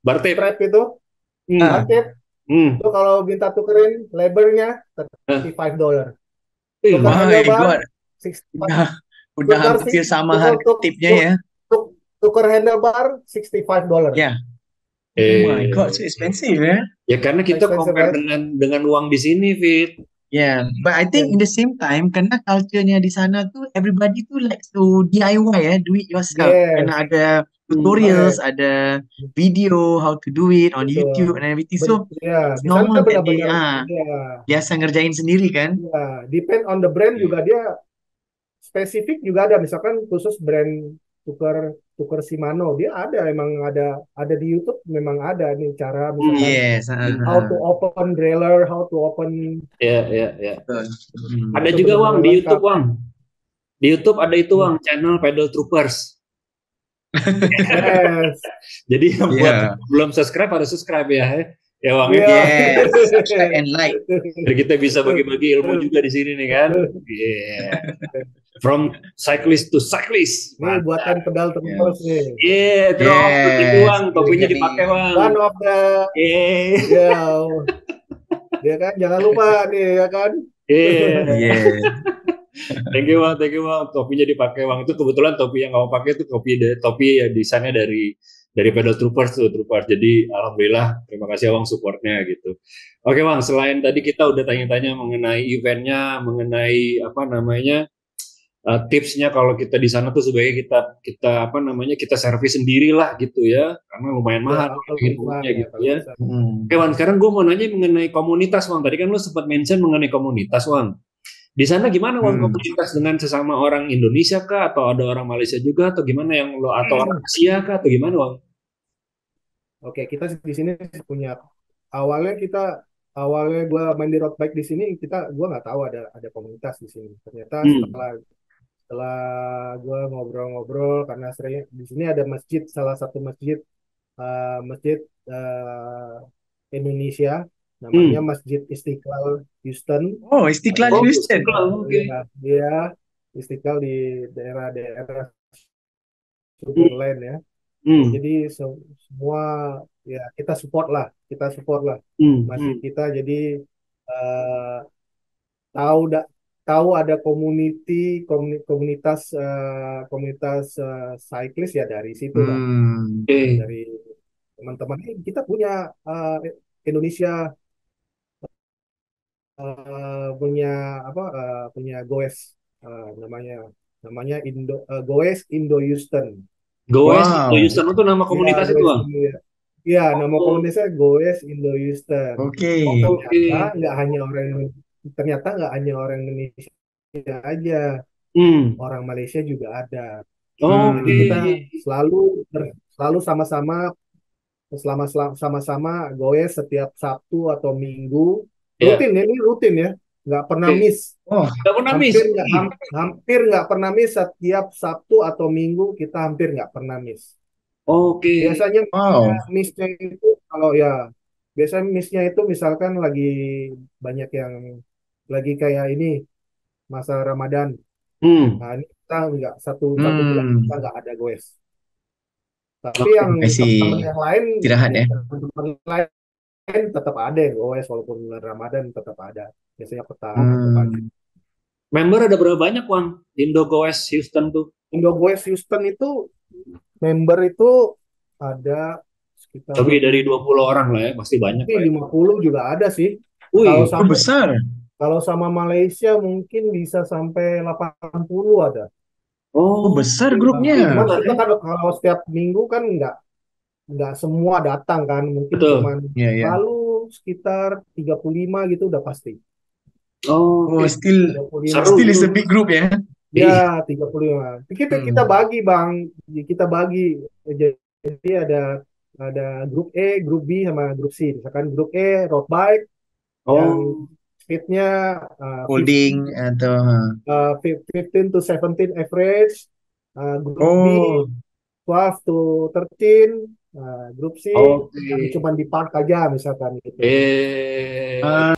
Bartep. strap itu, Hmm. Ah, tape Hmm. itu kalau minta tukerin lebarnya Eh, $35. Tukar wah, my handlebar God, 65. udah udah Tukar sih hampir sama tukar harga tuk, tipnya tuk, ya. tuk, tukar handlebar $65. Ya, oh my God, eh, so expensive ya. ya karena kita Expensive, compare right? dengan uang di sini, Fit. Yeah, but I think in Yeah. the same time, karena culture-nya di sana tuh everybody tuh likes to DIY ya, do it yourself. Yes, Karena ada Hmm. tutorials, correct. ada video how to do it on YouTube Betul. and everything. So Ya, it's di sana normal that they benar-benar ya, biasa ngerjain sendiri kan. ya, depend on the brand juga dia spesifik juga ada misalkan khusus brand tuker tuker Shimano dia ada emang ada di YouTube memang ada nih cara misalkan Yes, how to open trailer, how to open Ya, ya, ya. betul. Hmm. Ada itu juga Wang benar-benar di lengkap. YouTube Wang. Di YouTube ada itu Hmm. Wang, channel Pedal Troopers. Yes, Jadi yang buat Yeah. belum subscribe harus subscribe ya. Ya Wang ya. iya. Yes, subscribe and like. Biar kita bisa bagi-bagi ilmu juga di sini nih kan. Yeah. From cyclist to cyclist. Ini buatan pedal terus nih. Yeah, terus Yes, Wang, topinya jadi dipakai Wang. One of the Yeah. ya ya kan jangan lupa nih ya kan. Yeah. yeah. Thank you Bang. Topinya dipakai Bang. Itu kebetulan topi yang kamu pakai itu topi ya desainnya dari Pedal Troopers tuh, Troopers. Jadi alhamdulillah terima kasih Bang supportnya gitu. Oke Bang, selain tadi kita udah tanya-tanya mengenai eventnya, mengenai apa namanya tipsnya kalau kita di sana tuh sebaiknya kita apa namanya kita servis sendiri lah gitu ya, karena lumayan Ya mahal kalau bikin bisa mobilnya ya gitu kalau ya. bisa. Oke Bang, sekarang gue mau nanya mengenai komunitas Bang. Tadi kan lu sempat mention mengenai komunitas Bang. Di sana gimana Wang komunitas dengan sesama orang Indonesia kah atau ada orang Malaysia juga atau gimana yang lo atau orang Asia kah atau gimana Wang? Oke, kita di sini punya awalnya gue main di road bike di sini gue nggak tahu ada komunitas di sini. Ternyata Hmm. setelah gue ngobrol-ngobrol karena sering di sini ada masjid salah satu masjid Indonesia namanya Hmm. Masjid Istiqlal Houston. Oh, Ada Istiqlal Oh, Houston. Istiqlal, oke. ya, dia Istiqlal di daerah-daerah Superland ya. Hmm. Jadi semua ya kita support lah masih kita. Jadi eh, tahu tahu ada komunitas cyclist ya dari situ lah, Oke. dari teman-teman. Kita punya Indonesia punya apa punya Goes, namanya namanya Goes Indo Houston. Goes Indo Wow. Houston itu nama Ya, komunitas itu, Goes Bang. Indo. Ya, nama Oh, komunitasnya Goes Indo Houston. Oke. oke. Nggak hanya orang ternyata nggak hanya orang Indonesia aja, Hmm. orang Malaysia juga ada. Jadi Oke. Hmm. kita selalu selalu selama sama-sama goes setiap Sabtu atau Minggu. Ya. Ini rutin ya, nggak pernah Oke. miss. Oh, Gak pernah miss. Hampir nggak pernah miss. Setiap Sabtu atau Minggu kita hampir nggak pernah miss. Oke. Biasanya wow. missnya itu kalau ya biasanya missnya itu misalkan lagi banyak yang lagi kayak ini masa Ramadan. Hmm. Nah, ini kita nggak satu satu bulan kita Hmm. nggak ada goes. Tapi Oke. yang teman-teman Kasih yang lain, istirahat ya ya. teman-teman lain tetap ada yang goes walaupun bulan Ramadan tetap ada. Biasanya petang atau pagi. Hmm. Member ada berapa banyak, Bang? Indo Goes Houston tuh. Indo Goes Houston itu member itu ada sekitar Lebih dari lebih 20 orang lah ya, pasti banyak lah ya. 50 juga ada sih. Kalau Wih, Oh, sama besar. kalau sama Malaysia mungkin bisa sampai 80 ada. Oh, oh, besar oke. grupnya. Cuman Besar kita ya. kan kalau setiap minggu kan nggak semua datang kan, mungkin Betul. cuman Ya, ya. lalu sekitar 35 gitu udah pasti. Oh, Oke. still 35 Seru. still is a grup. big group ya. Ih, Ya, 35. Kita Hmm. bagi, Bang. Kita bagi. Jadi ada grup E, grup B sama grup C. Misalkan grup E road bike yang oh, speednya Holding atau 15 to 17 average. Grup B oh, 12 to 13. Grup C yang oke. cuma di park aja misalkan gitu. Eh, ah,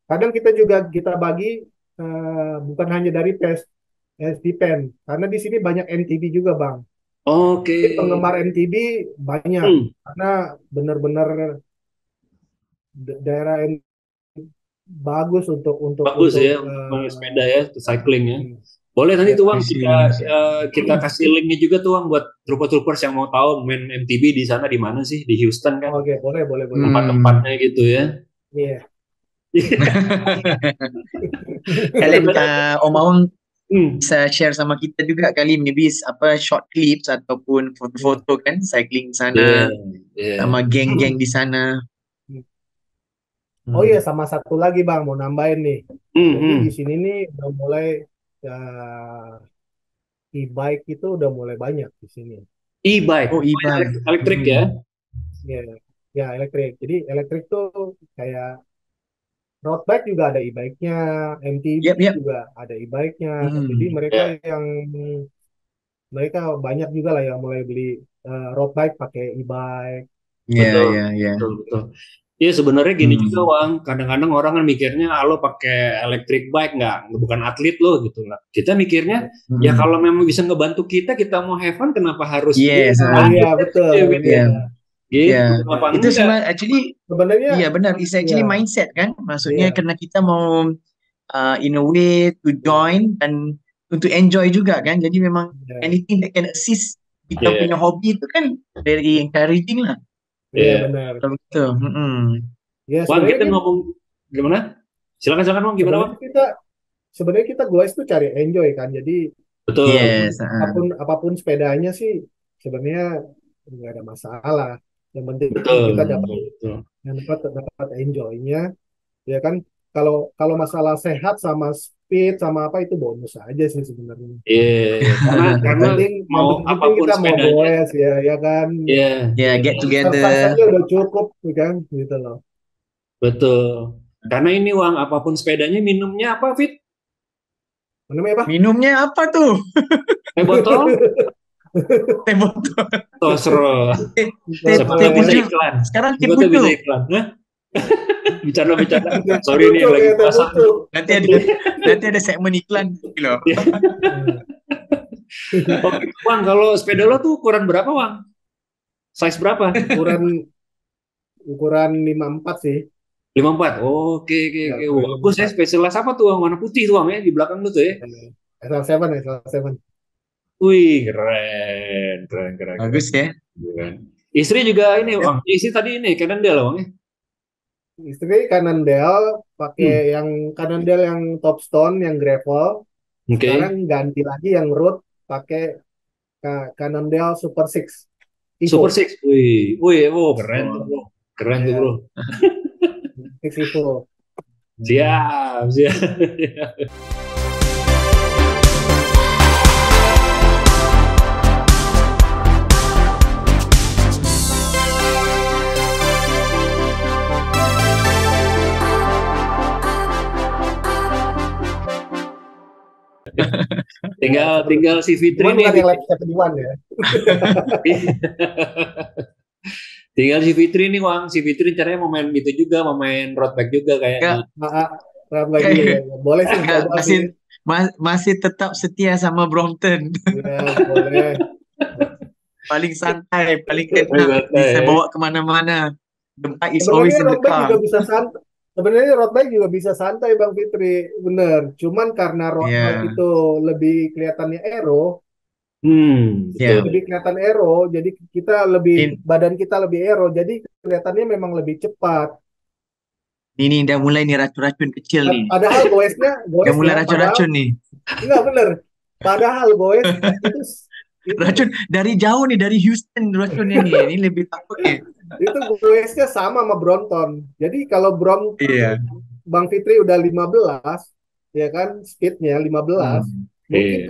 Kadang kita bagi bukan hanya dari PSD Pen, karena di sini banyak MTB juga, Bang. oke. Jadi penggemar MTB banyak Hmm, karena benar-benar daerah yang bagus bagus untuk ya untuk main sepeda ya, untuk cycling ya. Boleh nanti ya, tuh I Bang kita see. kita kasih linknya juga tuh Bang buat troopers-troopers yang mau tahu main MTB di sana di mana sih di Houston kan oke, boleh boleh boleh. Hmm. tempat-tempatnya gitu ya. Iya. Kalian Om Aung Hmm, bisa share sama kita juga kali maybe apa short clips ataupun Iya. foto-foto kan cycling yeah, sana yeah. sama geng-geng di sana. Oh iya, Hmm. sama satu lagi, Bang, mau nambahin nih. Hmm, Jadi di hmm. sini nih udah mulai ya, e-bike itu udah mulai banyak di sini. E-bike, Oh, e-bike. elektrik ya. Hmm. Ya, ya elektrik. Jadi elektrik tuh kayak road bike juga ada e-bike-nya, MTB Yep, yep. juga ada e-bike-nya. Jadi Hmm. Ya, mereka banyak juga lah yang mulai beli road bike pakai e-bike. Ya, betul, ya, ya. betul, betul. Iya sebenarnya gini juga Hmm. Wang, kadang-kadang orang kan mikirnya ah, lo pakai electric bike nggak bukan atlet lo gitu lah. Kita mikirnya ya Hmm. kalau memang bisa ngebantu kita mau have fun kenapa harus Yes, Oh iya, betul. aja gitu, ya, Iya. ya. gitu kenapa Itu enggak? semua actually, Sebenarnya iya benar. It's iya, actually mindset kan. Maksudnya iya, karena kita mau in a way to join dan untuk enjoy juga kan. Jadi memang iya, anything that can assist kita Ya, punya hobi itu kan very encouraging lah. iya ya. benar. Kalau gitu. Mm-mm. Ya Wang sebenarnya kita kan ngomong gimana? Silakan Wang gimana Wang? sebenarnya kita sebenarnya kita goes tuh cari enjoy kan. Jadi Betul, Yes. apapun sepedanya sih sebenarnya nggak ada masalah. Yang penting betul, kita dapat betul. dapat enjoy-nya, ya kan. Kalau kalau masalah sehat sama speed sama apa itu bonus aja sih sebenarnya. Iya, Yang karena penting yang mau penting apapun kita mau sepedanya, goes ya kan. ya Ya, get Exercise together. aja udah cukup, ya kan, gitu loh. betul. Karena ini Wang apapun sepedanya minumnya apa Fit? Namanya apa? Minumnya apa tuh? Botol? Teh botol. Sosro. Teh Siapa teh tahu bisa pucuk. iklan. Sekarang teh Siapa tahu bisa pucuk. iklan. Hah? Bercanda-bercanda. Teh Sorry nih pucuk lagi ya, teh puasa. pucuk. Nanti ada segmen iklan gitu loh. Oke, Bang, kalau sepeda lo tuh ukuran berapa, Bang? Size berapa? Ukuran ukuran 54 sih. 54. Oke, oke, Ya, oke. ukuran Wah, lima bagus ya. empat Specialized apa tuh, Bang? Warna putih tuh, Bang, ya. Di belakang lu tuh ya. SL7 ya, SL7. Wih, keren. Keren, keren, keren. Bagus ya. Keren. Istri juga ini, Yep. Bang. Istri tadi ini, Cannondale, Bang, ya. Istri Cannondale pakai Hmm. yang Cannondale yang Topstone yang gravel. Sekarang Oke. ganti lagi yang road pakai Cannondale Super Six Evo. Super Six. Wih, wih, oh, keren tuh, Oh. bro. Keren tuh, bro. Ya, Six Evo. Siap, siap. Ya, Tinggal seru. tinggal si Fitri Cuman nih. bukan yang Lab 71 ya. Tinggal si Fitri nih, Wang. Si Fitri caranya mau main gitu juga, mau main road bike juga kayaknya. Enggak, Nah, lagi ya. kayak Boleh sih enggak coba masih sih. masih tetap setia sama Brompton. Ya, boleh. Paling santai, paling Main enak, santai, bisa ya. bawa kemana-mana. The bike is always Sebenarnya in the road bike juga car. bisa santai. Sebenarnya road bike juga bisa santai Bang Fitri, bener. Cuman karena road bike Ya, itu lebih kelihatannya aero, ya. Betul. lebih kelihatan aero, jadi kita lebih Ini, badan kita lebih aero, jadi kelihatannya memang lebih cepat. ini udah mulai nih racun-racun kecil nih. Padahal Udah mulai padahal racun-racun nih. enggak bener. Padahal itu itu Racun dari jauh nih, dari Houston racunnya nih. Ini lebih takut nih. itu goesnya sama sama Brompton. Jadi kalau Iya. Bang Fitri udah 15, ya kan, speednya 15, Hmm. mungkin Iya.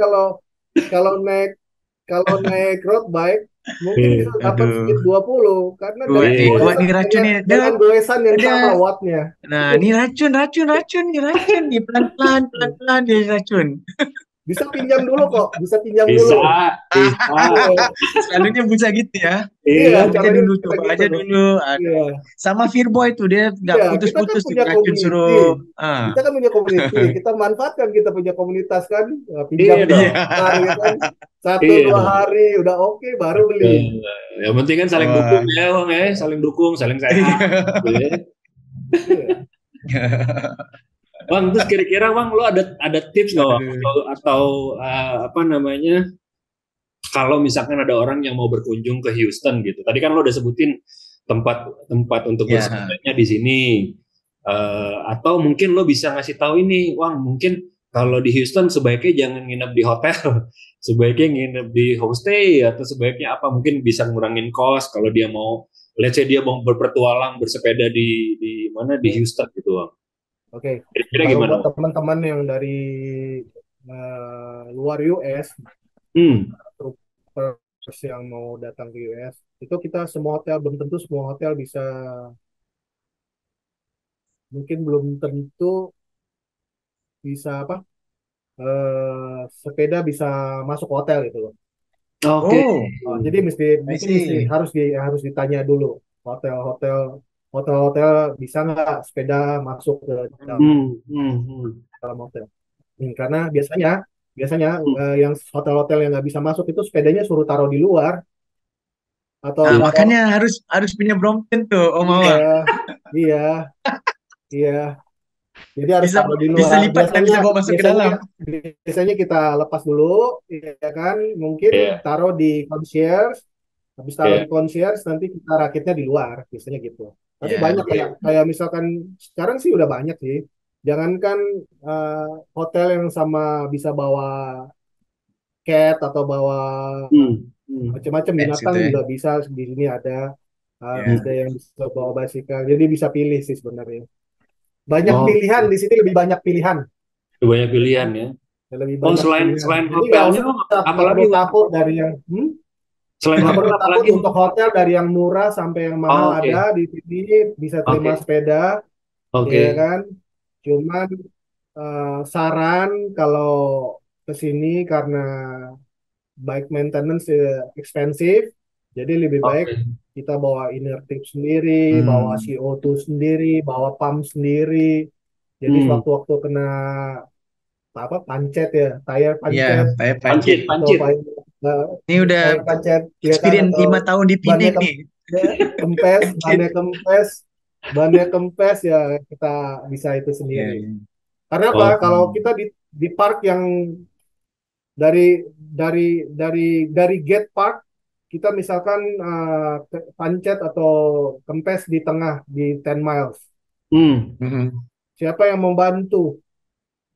kalau naik kalau naik road bike mungkin bisa Iya. dapat Aduh, speed 20 karena kuat dengan nih, Iya. kuat nih racun nih. dengan goesan yang Ada. sama wattnya. Nah, ini racun, racun, racun, nih racun nih pelan-pelan, pelan-pelan dia racun. Bisa pinjam dulu kok, bisa pinjam Bisa, dulu. bisa. Iya, Selalunya bisa gitu ya. iya, Iya. caranya bisa Coba gitu aja tuh. dulu. Iya, Aduh. Sama Fearboy tuh dia nggak iya, kita kan putus-putus tuh punya racun community. suruh. Ah. Kita kan punya community, kita manfaatkan kita punya komunitas kan. Pinjam Iya Iya. dong. bentar ya kan. Satu Iya dua dong. hari udah oke baru beli. Yang penting kan saling dukung Wah. ya, Bang, ya. Saling dukung, saling sehat. Gitu ya. Iya. Bang, terus kira-kira Bang, lo ada tips nggak, Bang? Aduh. Atau apa namanya? Kalau misalkan ada orang yang mau berkunjung ke Houston gitu. Tadi kan lo udah sebutin tempat untuk Ya. bersepedanya di sini. Atau mungkin lo bisa ngasih tahu ini, Bang, mungkin kalau di Houston sebaiknya jangan nginep di hotel, sebaiknya nginep di homestay atau sebaiknya apa? Mungkin bisa ngurangin cost kalau dia mau, let's say dia mau berpetualang bersepeda di mana di Houston gitu, Bang. Oke. Kira-kira Kalau gimana, buat Bang? teman-teman yang dari luar US, Hmm, troopers yang mau datang ke US, itu kita semua hotel belum tentu semua hotel bisa, mungkin belum tentu bisa apa? Sepeda bisa masuk hotel gitu loh. oke. Oh, Jadi I mungkin see. harus ditanya dulu hotel-hotel hotel-hotel bisa nggak sepeda masuk ke Hmm, hmm, hmm. dalam hotel. Karena biasanya biasanya Hmm. yang hotel-hotel yang nggak bisa masuk itu sepedanya suruh taruh di luar atau Nah, Iya. makanya harus harus punya Brompton tuh, Om iya Awang. iya iya jadi harus Bisa taruh di bisa luar. lipat dan bisa bawa masuk ke Biasanya dalam. biasanya kita lepas dulu, ya kan? Mungkin Iya, taruh di concierge, habis taruh iya. di concierge nanti kita rakitnya di luar, biasanya gitu. Tapi Ya. banyak kayak Oke. kayak misalkan sekarang sih udah banyak sih. Jangankan eh, hotel yang sama bisa bawa cat atau bawa Hmm, hmm. macam-macam Pets binatang gitu ya. juga bisa. Di sini Ya. ada yang bisa bawa bicycle. Jadi bisa pilih sih sebenarnya. Banyak Oh, pilihan di sini, lebih banyak pilihan, banyak ya kan? pilihan ya. Lebih Oh, banyak selain pilihan. selain Jadi hotelnya, Bang, nggak apalagi, perlu Bang? takut dari yang Selain nggak hotel perlu takut apalagi, Bang? untuk hotel dari yang murah sampai yang mahal Oh, ada oke. di sini, bisa terima Oke. sepeda, ya Oke. kan? Cuman saran kalau ke sini karena bike maintenance expensive, jadi lebih baik Oke. kita bawa inner tube sendiri, bawa Hmm. CO2 sendiri, bawa pump sendiri. Jadi Hmm. sewaktu-waktu kena apa pancet ya, tayar Ya, pancet saya Pancit, pancit. atau pancit. eh, Ini udah tayar pancet ya kan, experience atau 5 tahun di bannya Pineng nih. kempes, Pancit. bannya kempes ya kita bisa itu Ya, sendiri. ya. Karena apa? Oh. Kalau kita di park yang dari gate park, kita misalkan pancet atau kempes di tengah di 10 miles. Hmm. Mhm. Siapa yang membantu?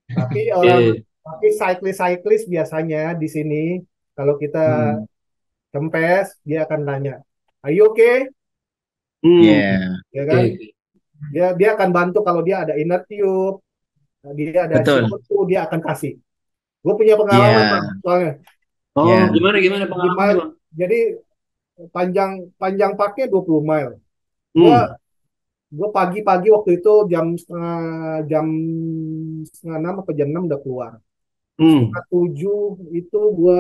Tapi Oke. tapi cyclist biasanya di sini kalau kita Hmm. kempes dia akan tanya, "Are you okay?" Hmm. Ya, Ya Oke. kan? Dia akan bantu kalau dia ada inner tube, dia ada betul. CO2, dia akan kasih. Gue punya pengalaman Ya, Bang, soalnya Oh, ya. gimana gimana di pengalamannya, mile. Bang? Jadi panjang panjang parknya 20 mile. Gue Hmm. gue pagi-pagi waktu itu jam setengah 6 atau jam 6 udah keluar. Hmm. Setengah 7 itu gue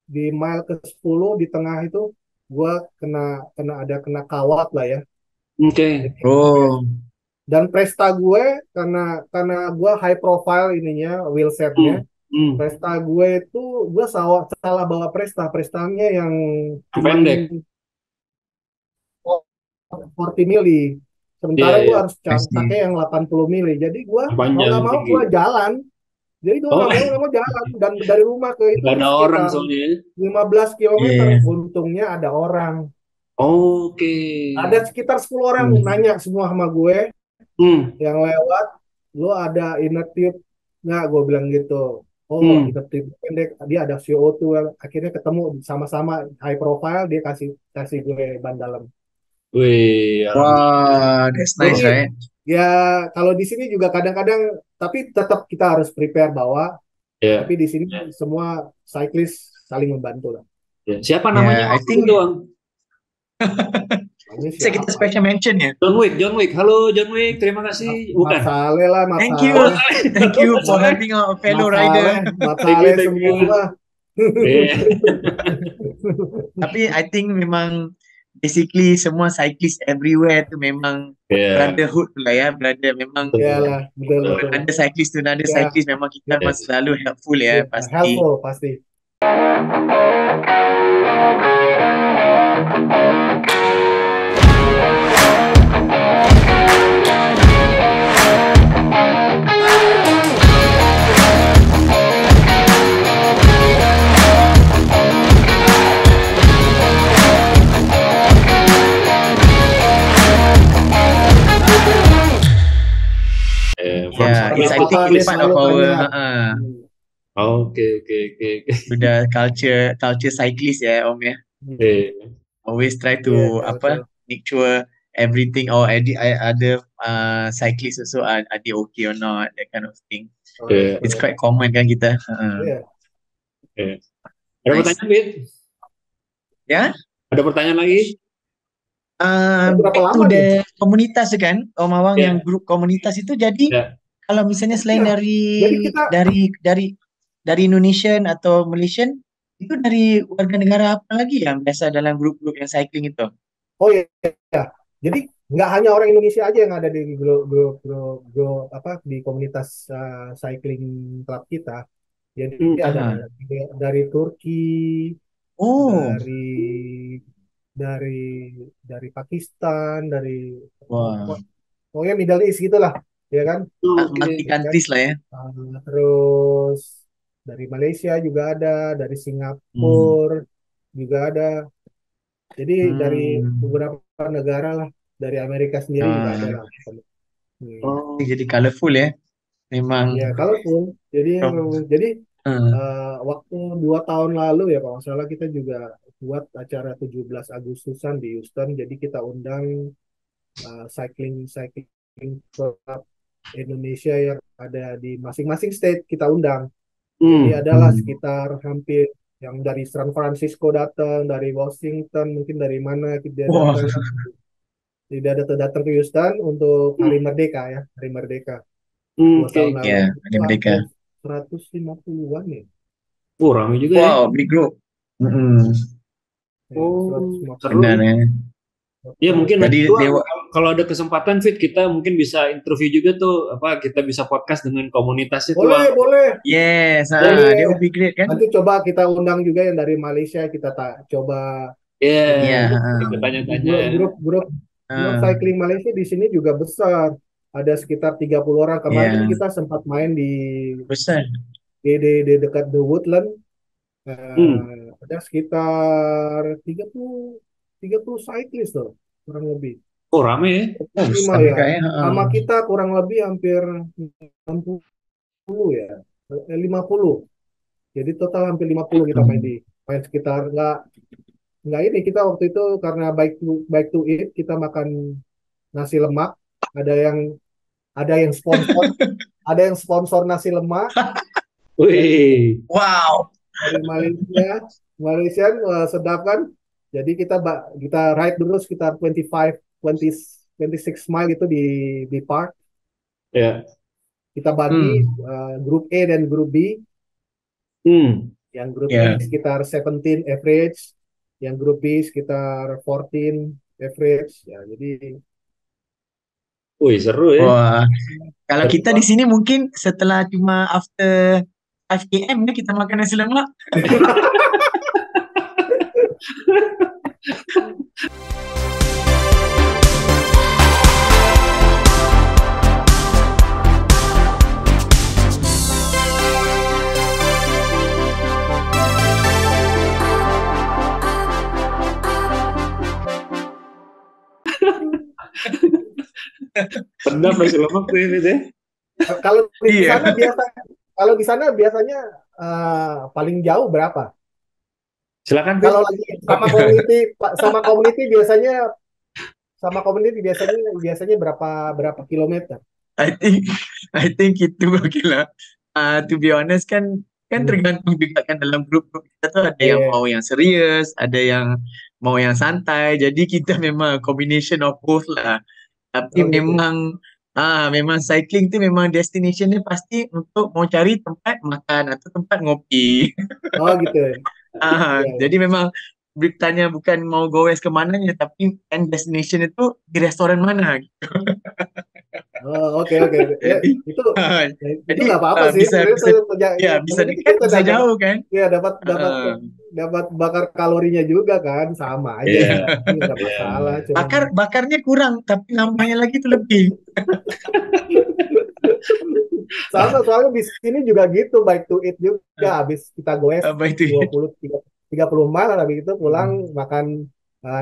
di mile ke 10 di tengah itu gue kena kena ada kena kawat lah ya. Oke. Jadi, Oh, dan presta gue karena gue high profile ininya wheel setnya. Hmm. Hmm. Presta gue itu gue salah salah bawa prestanya yang cuman Pendek. 40 mili. Iya, Sementara gue iya. harus I see. pakai yang 80 mili. Jadi gue mau Panjang nggak mau tinggi. gue jalan. Jadi gue Oh, nggak mau jalan dan dari rumah ke itu nggak ada orang sekitar soalnya. 15 kilometer. Iya. Untungnya ada orang. Oke. Ada sekitar 10 orang Hmm. nanya semua sama gue Hmm. yang lewat. Lo ada inner tube nggak? Gue bilang gitu. Oh, Hmm. inner tube pendek. Dia ada CO2. Akhirnya ketemu sama-sama high profile. Dia kasih kasih gue ban dalam. Wih, alhamdulillah. Wow, that's Jadi nice, right? ya kalau di sini juga kadang-kadang, tapi tetap kita harus prepare bawa. Tapi Ya. di sini semua cyclist saling membantu lah. Ya. Siapa namanya Yeah, I waktu think itu, Bang? Ini bisa kita siapa ya? special mention ya. John Wick, John Wick. Halo, John Wick. Terima kasih. Mat Bukan. Saleh lah, Mat Thank you, Saleh, thank you Mas for Saleh. helping out a Mat fellow Saleh, rider. Mat Thank you, Saleh thank you. semua. Iya. Tapi I think memang basically semua cyclist everywhere tu memang Iya. brotherhood lah ya, brother. Memang Betul. Iyalah, betul Betul. betul. ada cyclist tu ada Ya, cyclist memang kita ya, Iya. must selalu helpful ya, ya, pasti. helpful pasti. From Yeah, it's I cyclist to think Dia it's part cyclist. of selalu our tanya. Oke, oke, oke. sudah culture cyclist ya Om ya. Iya. Always try Iya, to betul. make sure everything or other cyclists also are they okay or not, that kind of thing. Oh, Iya. It's quite common kan kita. iya. Iya. Ada Nice. pertanyaan, Bit? Ya, Ada pertanyaan lagi? Berapa back to lama nih? the komunitas tu kan, Om Awang Ya. yang grup komunitas itu. Jadi Ya. kalau misalnya selain Iya. Jadi kita dari Indonesian atau Malaysian, itu dari warga negara apa lagi yang biasa dalam grup-grup yang cycling itu? Oh iya, jadi nggak hanya orang Indonesia aja yang ada di grup apa di komunitas cycling club kita. Jadi ada Hmm. Aha. dari Turki, Oh, dari dari Pakistan, dari wah, pokoknya Middle East gitulah, ya kan? Oke. multi Ya kan? countries lah ya. Terus dari Malaysia juga ada, dari Singapura juga ada. Jadi dari Hmm. beberapa negara lah, dari Amerika sendiri juga ada lah. Oh. Jadi colorful ya, memang. Ya, colorful. Jadi Hmm. waktu 2 tahun lalu ya kalau nggak salah kita juga buat acara 17 Agustusan di Houston. Jadi kita undang cycling cycling club Indonesia yang ada di masing-masing state kita undang. Jadi Hmm. adalah sekitar hampir yang dari San Francisco datang, dari Washington, mungkin dari mana dia Wah, datang. Tidak datang ke Houston untuk Hari Merdeka ya, Hari Merdeka 2 tahun Oke. lalu. ya, Itu ada mereka. hampir 150-an ya. Rame juga ya. Wow, big group. Mm-mm. Ya, Oh, 150. seru. Benar ya. Ya mungkin nanti Jadi gua kalau ada kesempatan Fit kita mungkin bisa interview juga tuh apa kita bisa podcast dengan komunitasnya tuh. Boleh, boleh, yes, that boleh. would be great kan? Nanti coba kita undang juga yang dari Malaysia, kita coba Iya, Iya, kita di tanya-tanya. grup cycling Malaysia di sini juga besar. Ada sekitar 30 orang. Kemarin kan iya, kita sempat main besar. di dekat The Woodland. Hmm. Ada sekitar 30 cyclist tuh, kurang lebih. Oh, rame ya. Oh, Lima besar ya. juga ya. Sama kita kurang lebih hampir 60 ya. 50. Jadi total hampir 50 kita main sekitar nggak ini kita waktu itu karena baik to eat kita makan nasi lemak. Ada yang ada yang sponsor ada yang sponsor nasi lemak dari Wih. Wow. dari Malaysia. Malaysia sedap kan. Jadi kita ride dulu sekitar 26 mile itu di park. Ya. Kita bagi Hmm. grup A dan grup B. Hmm. Yang grup A Ya. sekitar 17 average, yang grup B sekitar 14 average. Ya, jadi Wih, seru ya. Wah, kalau Seru kita di banget. sini mungkin setelah cuma after 5 AM kita makan nasi lemak. Sedap nasi lemak tuh ya, Fit ya. kalau di Iya. sana biasa kalau di sana biasanya paling jauh berapa? Silakan Fit. Kalau lagi sama community biasanya berapa berapa kilometer? I think I think itu oke lah. To be honest kan Hmm. tergantung juga kan dalam grup-grup kita tuh ada yang Eh, mau yang serius, ada yang mau yang santai. Jadi kita memang combination of both lah. Tapi oh gitu. memang cycling tuh memang destinationnya pasti untuk mau cari tempat makan atau tempat ngopi. Oh gitu. Ya, ya. Jadi memang bertanya bukan mau goes kemananya, tapi end destination itu di restoran mana. Oh, oke oke. Ya, Jadi, itu ah, itu jadi nggak apa-apa sih. bisa Sebenarnya bisa ya yang bisa penting dekat kita bisa dapat jauh kan. ya dapat dapat Ah, dapat bakar kalorinya juga kan, sama aja. Iya, Ini nggak iya, masalah, iya. cuman bakarnya kurang tapi nambahnya lagi itu lebih. sama soalnya di sini juga gitu, baik to eat juga. Habis kita goes Apa itu? 20 30 mil, habis itu pulang Hmm. makan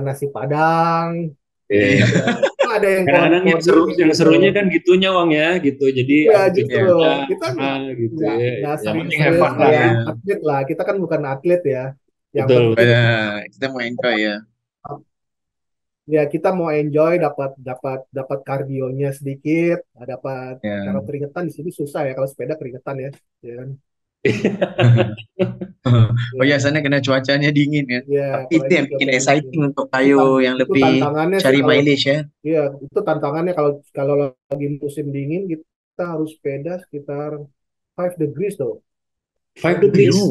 nasi Padang. Iya. Iya. Ada yang Kadang-kadang coding yang gitu. serunya kan gitunya Wang ya gitu. Jadi Iya ada justru Iya. tujuannya kita gitu nggak ya. nggak Yang penting have serius-serius fun lah kayak ya. Iya. atlet lah. Kita kan bukan atlet ya. Yang Betul, penting betul. Kita mau enjoy ya. ya kita mau enjoy, dapat dapat dapat kardionya sedikit, dapat Ya. kalau keringetan di sini susah ya kalau sepeda keringetan ya, ya kan? Oh ya, Ya, sana kena cuacanya dingin ya. ya Tapi itu apalagi yang bikin cuacanya exciting dingin. untuk Itu Tayo yang itu lebih tantangannya sih cari kalau mileage ya. ya itu tantangannya kalau kalau lagi musim dingin kita harus sepeda sekitar 5 degrees tuh. 5 5 degrees degrees.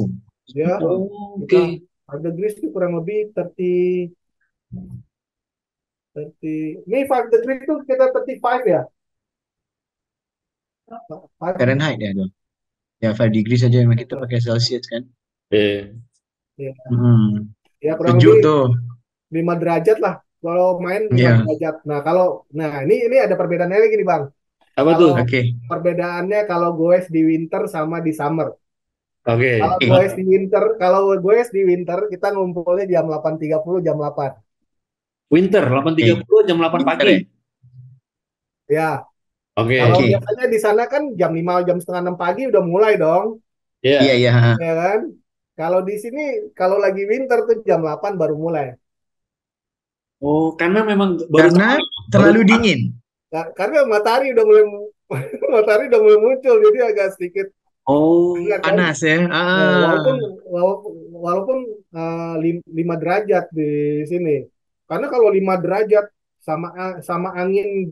Yo. ya. Oh, Kita oke. 5 degrees itu kurang lebih 30 ini 5 degrees itu kita 35 ya. 5 Fahrenheit ya tuh. Ya 5 degree saja memang kita pakai Celsius kan. Iya. ya, Hmm. ya kurang Sejuk lebih tuh. 5 derajat lah kalau main 5 Ya. derajat. Nah ini ada perbedaannya lagi nih Bang. Apa Kalau tuh? Oke. perbedaannya kalau goes di winter sama di summer. Oke. Kalau goes di winter kita ngumpulnya jam 8.30 jam 8. Winter Oke. 8.30 jam 8 Winter pagi. ya. Ya, Oke. kalau Oke. biasanya di sana kan jam 5 jam setengah 6 pagi udah mulai dong, Iya Iya. iya. ya kan? Kalau di sini kalau lagi winter tuh jam 8 baru mulai. Oh, karena memang baru Karena baru terlalu dingin. Karena matahari udah mulai matahari udah mulai muncul jadi agak sedikit Oh, hangat kan. Panas ya. Nah, walaupun 5 derajat di sini. Karena kalau 5 derajat sama angin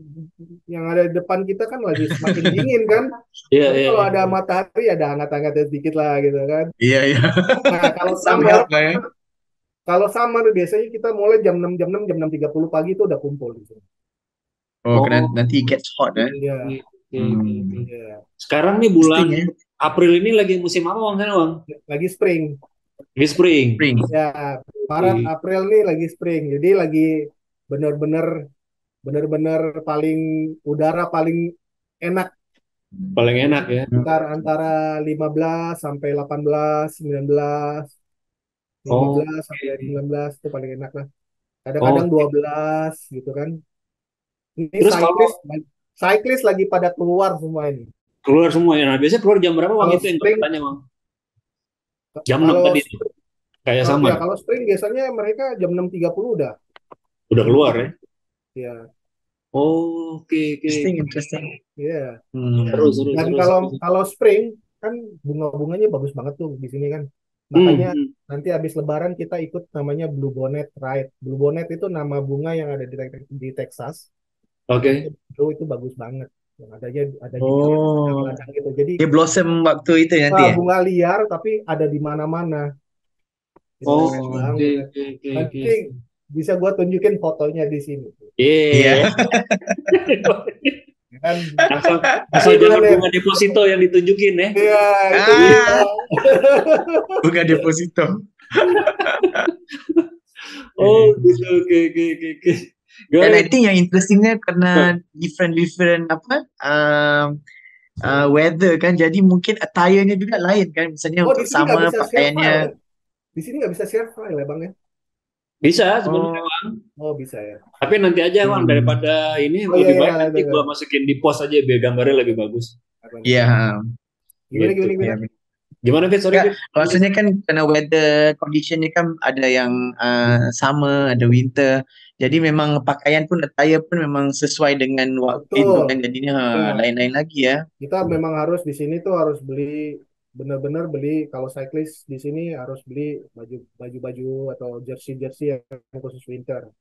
yang ada di depan kita kan lagi semakin dingin kan. Iya, Tapi iya, kalau iya. ada matahari ada hangat-hangatnya sedikit lah gitu kan. Iya, iya. Nah, kalau Some summer, help lah ya. kalau summer biasanya kita mulai jam 6 jam 30 pagi itu udah kumpul di sini. Oh, Oh, nanti it gets hot ya. Iya, oke, oke, oke, oke. Hmm. iya. Sekarang nih bulan Interesting ya. April ini lagi musim apa Bang sana Bang? Lagi spring. Lagi spring. Spring. Ya, Maret Oke. April nih lagi spring. Jadi lagi bener-bener bener-bener paling udara paling enak. Paling Jadi enak ya. sekitar antara 15 sampai 18, 19, Oh, 15 sampai 19 itu paling enak lah. oh. Kadang-kadang 12 gitu kan. Ini Terus kalau cyclist lagi pada keluar semua ini. keluar semua ya, nah biasanya keluar jam berapa Bang Kalau itu yang gue spring, tanya Bang? Jam 6 kalau tadi kayak kalau summer. ya kalau spring biasanya mereka jam 6.30 udah Udah udah keluar keluar. ya. Ya, Oh, oke, oke. Interesting, interesting. iya. Seru, seru, Dan seru, kalau seru. kalau spring kan bunga-bunganya bagus banget tuh di sini kan. Hmm, Makanya hmm. nanti habis Lebaran kita ikut namanya Blue Bonnet Ride. Blue Bonnet itu nama bunga yang ada di Texas. Namanya Oke. Blue itu bagus banget. Yang ada jenis Oh, ladang-ladang gitu. Jadi dia blossom waktu itu nanti ya? bunga liar tapi ada di mana-mana. Itu Oh, keren oke, banget. oke, oke, oke. Nanti bisa gua tunjukin fotonya di sini. Iya. Iya. Ya kan Asal bisa asal bilang jangan ya, bunga deposito yang ditunjukin ya. iya itu bisa. Ah, bukan deposito. Oh, gitu. Oke, oke, oke, oke. Dan Gimana? I think yang interestingnya karena different apa weather kan, jadi mungkin attire-nya juga lain kan. Misalnya Oh, di untuk sini nggak summer bisa share file ya? pakaiannya. Di sini nggak bisa share file ya, Bang ya? Bisa sebenarnya, Oh, Oh, bisa ya. tapi nanti aja Bang, hmm. daripada ini Oh iya lebih iya, baik nanti ada. gua masukin di post aja biar gambarnya lebih bagus. Apa nih? Iya. Gimana Gitu. gimana gimana? Iya. Gimana Fit? Sorry Enggak, Fit. maksudnya kan karena weather conditionnya kan ada yang summer, ada winter. Jadi memang pakaian pun, attire pun memang sesuai dengan waktu itu kan. Betul. Jadinya Ya, lain-lain lagi ya. kita memang harus di sini tuh harus beli benar-benar beli kalau cyclist di sini harus beli baju-baju atau jersey-jersey yang khusus winter,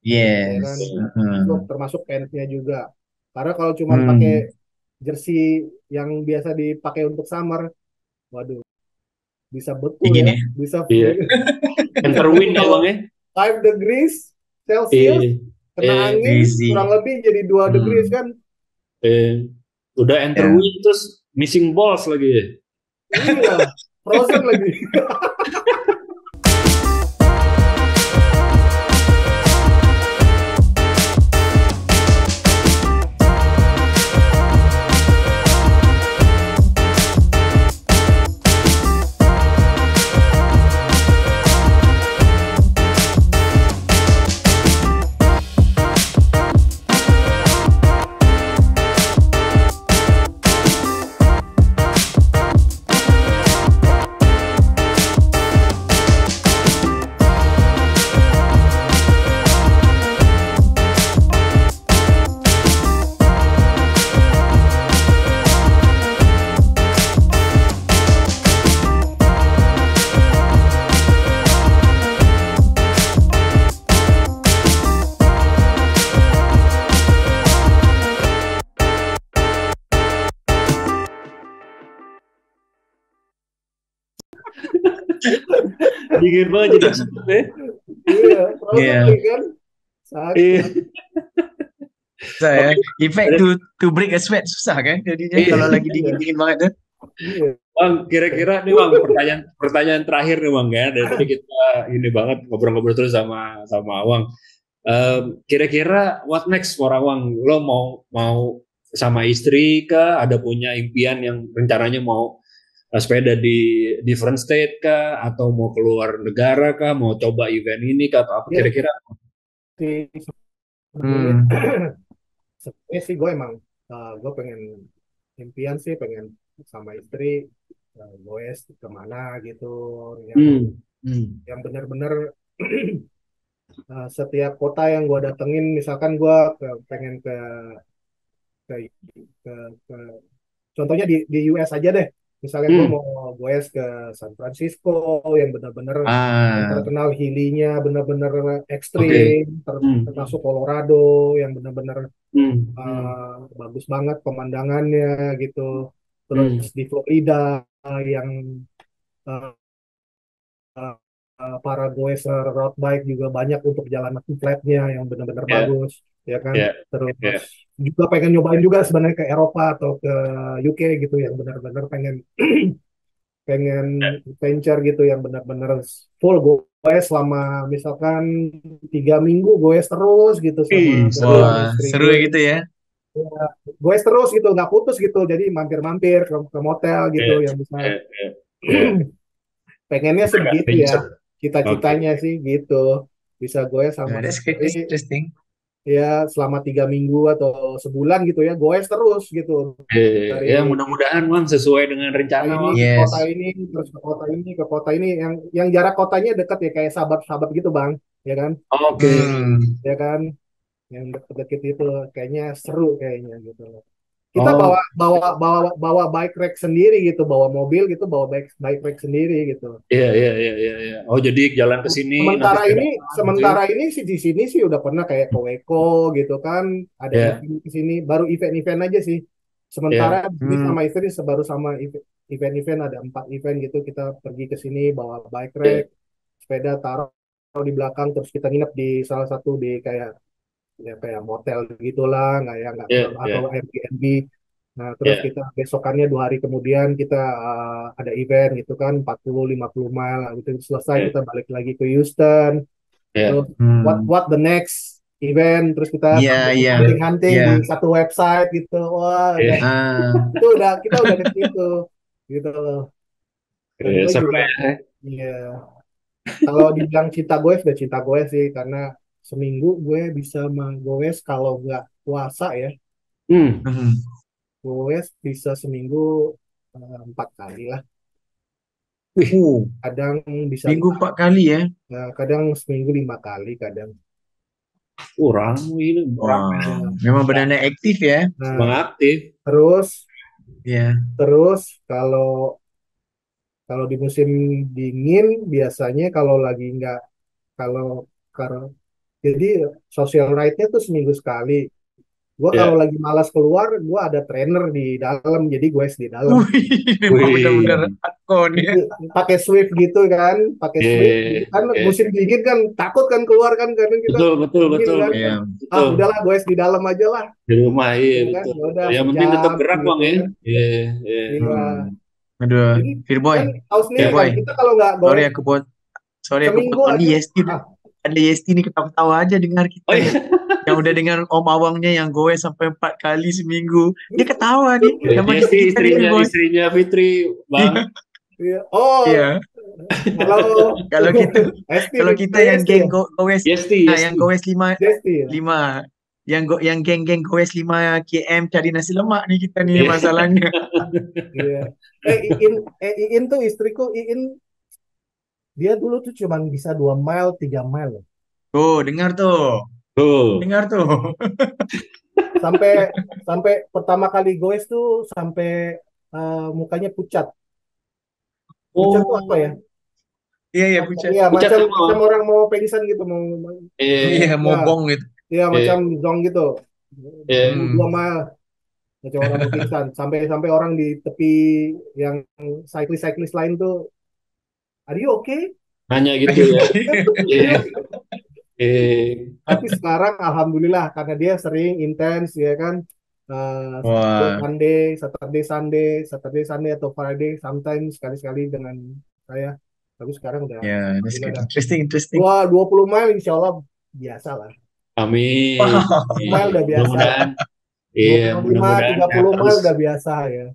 ya kan? Yes. Termasuk pants-nya juga. Karena kalau cuma pakai Hmm. jersey yang biasa dipakai untuk summer, waduh, bisa beku Dingin ya, ya. bisa Iya. bisa Enter beku win ya kalau Bang ya. 5 degrees Celsius Iya. kena Eh, angin kurang Crazy. lebih jadi 2 degrees Hmm. kan. eh. Udah enter Ya. win terus missing balls lagi ya. Iya, frozen lagi. Dingin banget jadi sebut ya. Iya, frozen Iya. lagi kan. Sakit. Iya. Susah ya. Oke. In fact, to break a sweat susah kan jadinya Iya. kalau lagi dingin-dingin banget tuh. Iya. Bang, kira-kira nih Bang, pertanyaan terakhir nih Bang ya. Dari tadi kita ini banget ngobrol-ngobrol terus sama Awang. Kira-kira what next for Awang? Lo mau sama istri kah? Ada punya impian yang rencananya mau sepeda di different state kah? Atau mau keluar negara kah? Mau coba event ini kah? Atau apa Iya kira-kira? sih sebetulnya Hmm. sebenarnya sih gue pengen impian sih pengen sama istri goes kemana gitu yang Hmm. Hmm. yang benar-benar setiap kota yang gue datengin misalkan gue pengen ke, ke contohnya di US aja deh Misalnya gue Hmm. mau goes ke San Francisco yang benar-benar yang Ah, terkenal hilly-nya benar-benar Oke. ekstrim, Hmm. termasuk Colorado yang benar-benar Hmm. Hmm. bagus banget pemandangannya gitu. Terus Hmm. di Florida yang uh, uh, para goeser road bike juga banyak untuk jalan flatnya yang benar-benar Ya, bagus, ya kan. ya, Terus ya. juga pengen nyobain juga sebenarnya ke Eropa atau ke UK gitu yang benar-benar pengen pengen adventure gitu yang benar-benar full goes selama misalkan 3 minggu goes terus gitu sama Ih, seru. berdua sama wah, istri seru gue. gitu ya. Ya, goes terus gitu nggak putus gitu jadi mampir-mampir ke motel gitu Ya, yang bisa ya, ya, ya. pengennya sih begitu ya Adventure. Oke. cita-citanya sih gitu bisa goes sama That's istri great, that's interesting. ya selama 3 minggu atau sebulan gitu ya goes terus gitu dari Ya, mudah-mudahan Bang sesuai dengan kota rencana ini Bang. ke kota Yes. ini terus ke kota ini ke kota ini yang jarak kotanya dekat ya kayak sahabat-sahabat gitu bang ya kan Oke. Hmm. ya kan yang deket-deket itu kayaknya seru kayaknya gitu kita bawa Oh, bawa bawa bawa bike rack sendiri gitu bawa mobil gitu bawa bike bike rack sendiri gitu. iya, iya, iya, iya, iya. Oh, jadi jalan ke sini nanti Sementara sepeda ini, gitu ya. sementara ini sih di sini sih udah pernah kayak ke Weko gitu kan, ada Ya, event di sini, baru event-event aja sih. Sementara ya, di sini Hmm. sama istri baru sama event-event ada 4 event gitu kita pergi ke sini bawa bike ya, rack, sepeda taruh di belakang terus kita nginep di salah satu di kayak ya kayak motel gitulah, nggak ya nggak ya, terlalu atau ya, Airbnb. Nah, terus ya, kita besokannya 2 hari kemudian kita ada event gitu kan 40-50 mile gitu selesai ya, kita balik lagi ke Houston terus ya. Hmm. what the next event terus kita Iya, sambil iya, hunting-hunting iya. di satu website gitu wah udah Ya, Ah, itu udah kita udah di situ gitu loh dan ya, gue seru juga ya. ya kalau dibilang cinta gue udah cinta gue sih karena seminggu gue bisa menggoes kalau nggak puasa ya Hmm. hmm. gue bisa seminggu 4 kali lah Wih, kadang bisa Minggu 4 kali ya. kadang seminggu 5 kali kadang kurang ini orang Wah, ya memang benar-benar aktif ya. nah memang aktif. terus Ya. terus kalau kalau di musim dingin biasanya kalau lagi nggak kalau kalau jadi social ride-nya tuh seminggu sekali. Gua kalau Ya. lagi malas keluar, gua ada trainer di dalam, jadi gue di dalam. Wih, memang benar-benar Wih, hardcore nih. Itu pakai Swift gitu kan, pakai Swift. eh, Kan eh. musim dingin kan takut kan keluar kan karena kita Betul, betul, dingin betul, kan. betul, Iya. Ah betul. udahlah gue di dalam aja lah, Di rumah, iya ya kan. betul. Ya udah Yang penting tetap sejam gerak Bang gitu ya. kan. Iya, iya. Iya. Hmm. Aduh, Jadi Firboy, kan tahu sendiri Ya. kan Firboy. kita kalau nggak Sorry goes aku buat, sorry aku seminggu potong aja. nih Yesti. Ah Ada Yesti nih ketawa-tawa aja dengar kita Oh nih. iya. Yang udah dengan Om Awangnya yang goes sampai 4 kali seminggu. Dia ketawa nih sama Yesti kita nih istrinya Firboy. istrinya Fitri, Bang. Iya. iya. Oh Iya. kalau Kalau kita Esti kalau kita Victor yang Esti geng ya, goes, Yesti, nah yang Yesti. goes lima Esti ya. lima yang geng-geng goes 5 km cari nasi lemak nih kita nih Iya. masalahnya. Iya. Iin tuh istriku Iin dia dulu tuh cuman bisa 2 mile 3 mile loh. Tuh, dengar tuh. Tuh. Dengar tuh. Sampai sampai pertama kali goes tuh sampai mukanya pucat. Pucat tuh apa ya? Oh, Iya ya pucat. Iya pucat macam apa macam Bang? orang mau pingsan gitu Iya ya mau bong gitu. ya macam Eh, zong gitu. eh. 2 mile macam orang mau pingsan sampai sampai orang di tepi yang cyclist lain tuh are you okay? Nanya gitu ya. Are you Iya. okay? Eh, Tapi sekarang alhamdulillah karena dia sering intens ya kan Saturday Wah, Sunday, Saturday Sunday, Saturday Sunday atau Friday sometimes sekali-sekali dengan saya. Tapi sekarang udah ya, that's alhamdulillah good. udah Interesting, interesting. 20 mile insya Allah biasa lah. amin. 20 mile udah biasa. Mudah-mudahan. Dua Iya, puluh lima mudah-mudahan tiga sehat puluh terus. mile udah biasa ya.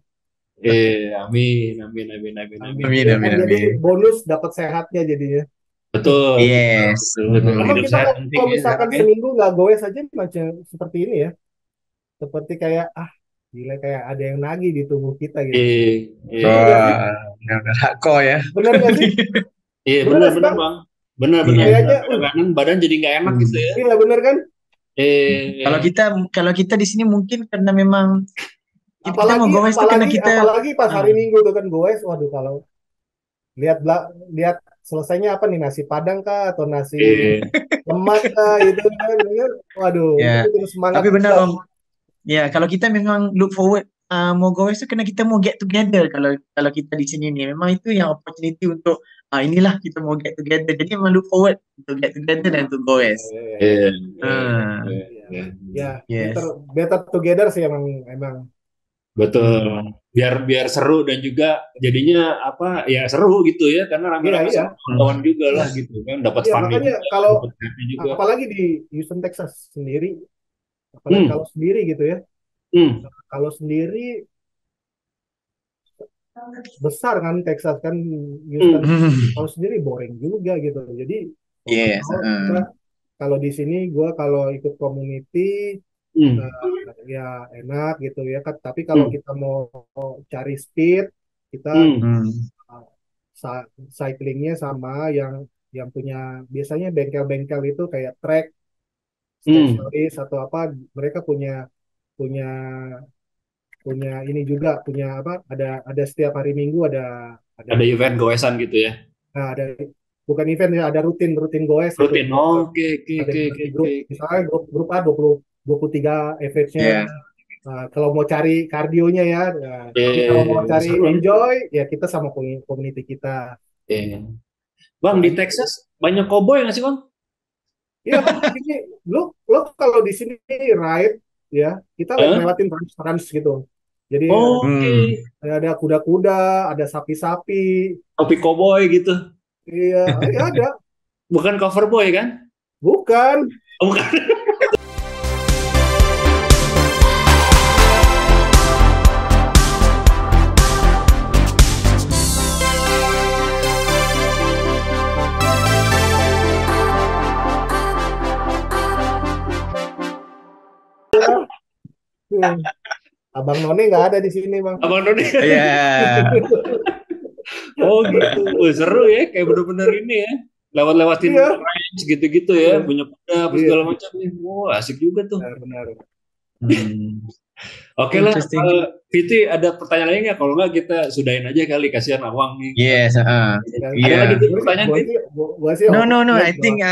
Amin, amin, amin, amin, Amin. amin. Amin, Ya kan amin, jadi amin. bonus dapat sehatnya jadinya. Betul, betul, Yes. betul, betul. Emang Hidup kita sehat penting kalau ya misalkan sekarang ya. seminggu nggak goes aja macam seperti ini ya. Seperti kayak gila kayak ada yang nagih di tubuh kita gitu. Bener gak sih? Wah, benar-benar hardcore ya. Bener gak sih? Bener Benar, gak sih benar Bang? bang. Benar, benar. Iya. Kayaknya, Kadang-kadang badan jadi nggak enak gitu Hmm. ya. gila bener kan? Eh, Kalau kita di sini mungkin karena memang kita mau goes tuh karena kita apalagi pas hari Minggu tuh kan goes, waduh kalau lihat selesainya apa nih, nasi Padang kah atau nasi lemak kah gitu kan, waduh ya. itu semangat. Tapi benar Om. Ya, kalau kita memang look forward mau goes itu karena kita mau get together. Kalau kita di sini nih, memang itu yang opportunity untuk inilah kita mau get together. Jadi memang look forward untuk get together dan untuk goes. Ya, better together sih emang. Betul. Biar seru dan juga jadinya apa ya, seru gitu ya, karena rame-rame sama kawan juga lah gitu kan, dapat fun makanya juga, kalau juga. Apalagi di Houston Texas sendiri, apalagi kalau sendiri gitu ya. Kalau sendiri besar kan Texas kan, Houston kalau sendiri boring juga gitu. Jadi kalau di sini gue kalau ikut community ya enak gitu ya kan. Tapi kalau kita mau cari speed, kita cyclingnya sama yang punya biasanya bengkel-bengkel itu kayak Trek, Specialist atau apa, mereka punya ini juga, punya apa, ada setiap hari Minggu ada event goesan gitu ya. Nah, bukan event ya, ada rutin goes rutin gitu. Oke. Misalnya grup A 23 eventnya. Kalau mau cari kardionya ya, kalau mau cari enjoy ya kita sama community kita. Bang, di Texas banyak cowboy nggak sih Bang? Iya Bang, di sini lo kalau di sini ride ya, kita lewatin ranch gitu. Jadi ada kuda-kuda, ada sapi-sapi, topi cowboy gitu. Iya, ada. Bukan cover boy kan? Bukan. Bukan. Abang None nggak ada di sini Bang. Abang None. Iya. Oh gitu. Seru ya, kayak bener-bener ini ya. Lewatin range gitu-gitu ya, punya kuda segala macam nih. Asik juga tuh. Benar. Oke lah, Fiti ada pertanyaan lain nggak? Kalau nggak kita sudahin aja kali, kasihan Awang nih. Yes. Ada lagi tuh pertanyaan? No. I think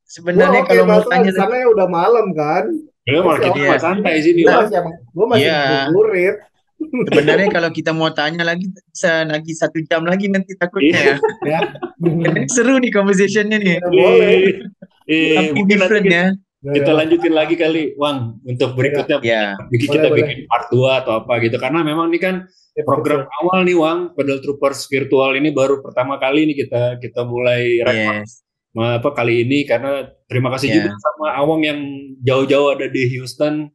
sebenarnya kalau mau tanya sana udah malam kan. Ya, malah kita santai sini. Gue masih burit. Sebenarnya kalau kita mau tanya lagi 1 jam lagi nanti takutnya ya. Ini seru nih conversationnya nih. Boleh. Mungkin different ya. Kita lanjutin lagi kali, Wang, untuk berikutnya. Kita bikin part 2 atau apa gitu. Karena memang ini kan program awal nih, Wang. Pedal Troopers virtual ini baru pertama kali nih kita mulai rekod. Kali ini, karena terima kasih juga sama Awang yang jauh-jauh ada di Houston,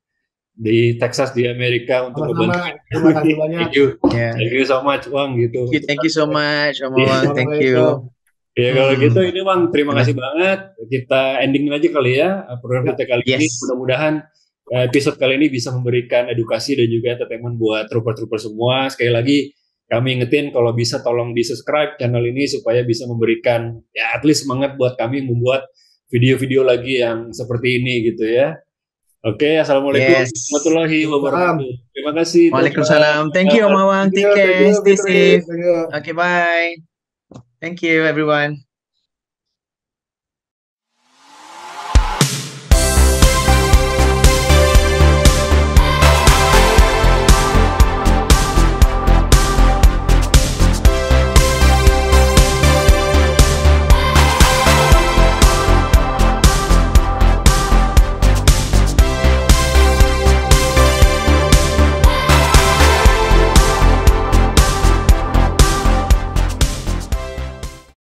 di Texas, di Amerika untuk membantu. Terima kasih banyak. Thank you so much, Wang gitu. Thank you so much, Wang. Thank you. Ya kalau gitu ini Wang, terima kasih banget. Kita endingin aja kali ya program kita kali ini. Mudah-mudahan episode kali ini bisa memberikan edukasi dan juga entertainment buat trooper-trooper semua. Sekali lagi kami ingetin kalau bisa tolong di-subscribe channel ini supaya bisa memberikan ya at least semangat buat kami membuat video-video lagi yang seperti ini gitu ya. Oke, assalamualaikum warahmatullahi wabarakatuh. Terima kasih. Waalaikumsalam. Thank you Om Awang. Take care. Stay safe. Okay, bye. Thank you everyone.